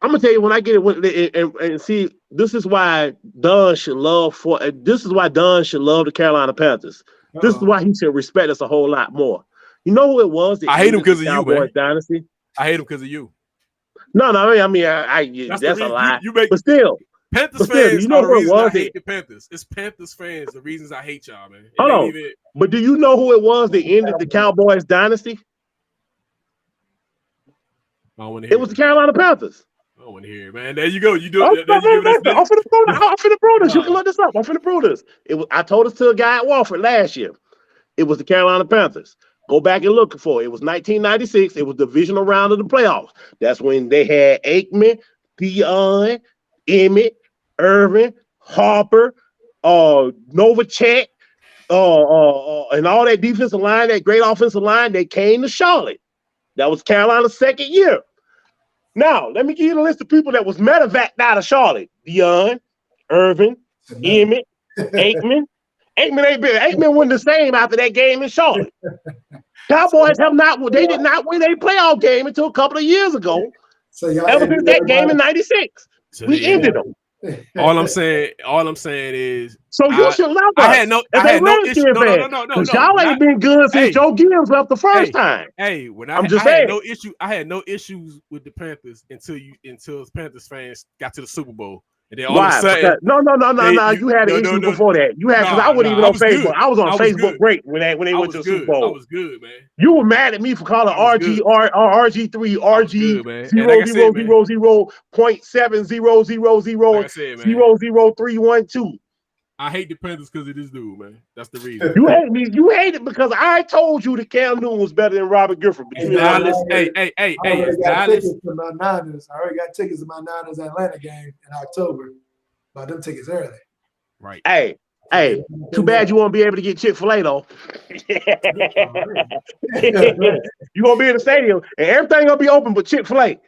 I'm gonna tell you when I get it. And see, this is why Don should love the Carolina Panthers. This is why he should respect us a whole lot more. You know who it was? I hate him because of you, man. Dynasty. I hate him because of you. No, I mean, that's a lie. But still, Panthers fans, you know the reason I hate the Panthers. It's Panthers fans, the reasons I hate y'all, man. Hold on. But do you know who it was that ended the Cowboys dynasty? I don't want to hear it. Was the Carolina Panthers. I don't want to hear it, man. There you go. You do it. I'm finna prove this. You can look this up. I'm finna prove this. I told this to a guy at Walford last year. It was the Carolina Panthers. Go back and look for it. It was 1996. It was the divisional round of the playoffs. That's when they had Aikman, Deion, Emmett, Irvin, Harper, Novacek, and all that defensive line, that great offensive line. They came to Charlotte. That was Carolina's second year. Now, let me give you the list of people that was medevaced out of Charlotte. Deion, Irvin, Emmett, Aikman. Aikman wasn't the same after that game in Charlotte. Cowboys they did not win a playoff game until a couple of years ago. So y'all Ever since that game in '96. So We ended them. All I'm saying is, So you should love us. I had no issue. No. Because y'all ain't been good since Joe Gibbs left the first time. Hey, when I'm I just had saying. no issue. I had no issues with the Panthers until Panthers fans got to the Super Bowl. And then all of a sudden, no. You had an issue before that. You had because I wasn't even on Facebook. Good. I was on Facebook break when they went to the Super Bowl. I was good, man. You were mad at me for calling RG3 RG 0.70000.00312. I hate the Panthers because of this dude, man. That's the reason. You hate me. You hate it because I told you that Cam Newton was better than Robert Griffin. Hey, Dallas. I already got tickets to my Niners Atlanta game in October. Bought them tickets early. Right. Hey, too bad you won't be able to get Chick-fil-A though. You gonna be in the stadium and everything gonna be open but Chick-fil-A.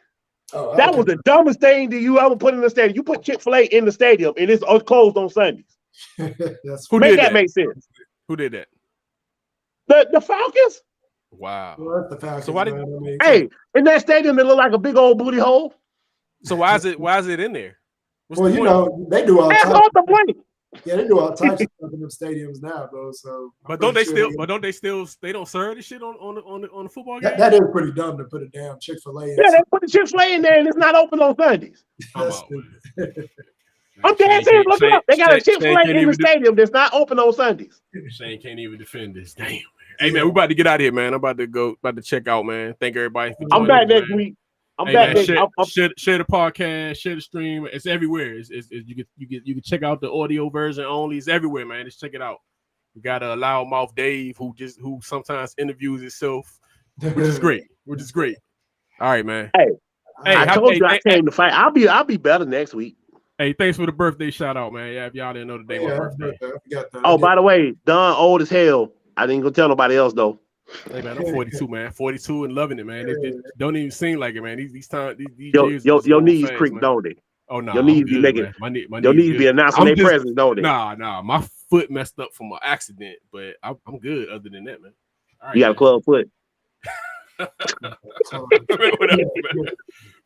That was the dumbest thing that you ever put in the stadium. You put Chick-fil-A in the stadium and it's closed on Sundays. Make sense. Who did that? The Falcons. Wow. Well, that's the Falcons, so why did in that stadium that look like a big old booty hole? So why is it in there? What's well, the you point? know, they do all That's types. off the plane. Yeah, they do all types of stuff in them stadiums now, though. So, But don't they don't serve the shit on the football game? That is pretty dumb to put a damn Chick-fil-A. Yeah, they put the Chick-fil-A in there and it's not open on Sundays. That's stupid. I'm dead serious. Look it up. They got a Chick-fil-A in the stadium that's not open on Sundays. Shane can't even defend this. Damn, man. Hey, man, we about to get out of here, man. I'm about to check out, man. Thank everybody for joining. I'm back next week. Share the podcast, share the stream. It's everywhere. You can check out the audio version only. It's everywhere, man. Just check it out. We got a loudmouth Dave who sometimes interviews himself, which is great. All right, man. Hey, I told you I came to fight. I'll be better next week. Hey, thanks for the birthday shout out, man. Yeah, if y'all didn't know today my birthday. Oh, by the way, Don old as hell. I didn't go tell nobody else though. Hey man, I'm 42, man. 42 and loving it, man. It don't even seem like it, man. These years. Your knees creak, man. Don't they? Oh no, your knees be making. Your knees be announcing their presence, don't they? Nah. My foot messed up from an accident, but I'm good. Other than that, man. All right, you got a club foot. Whatever, man.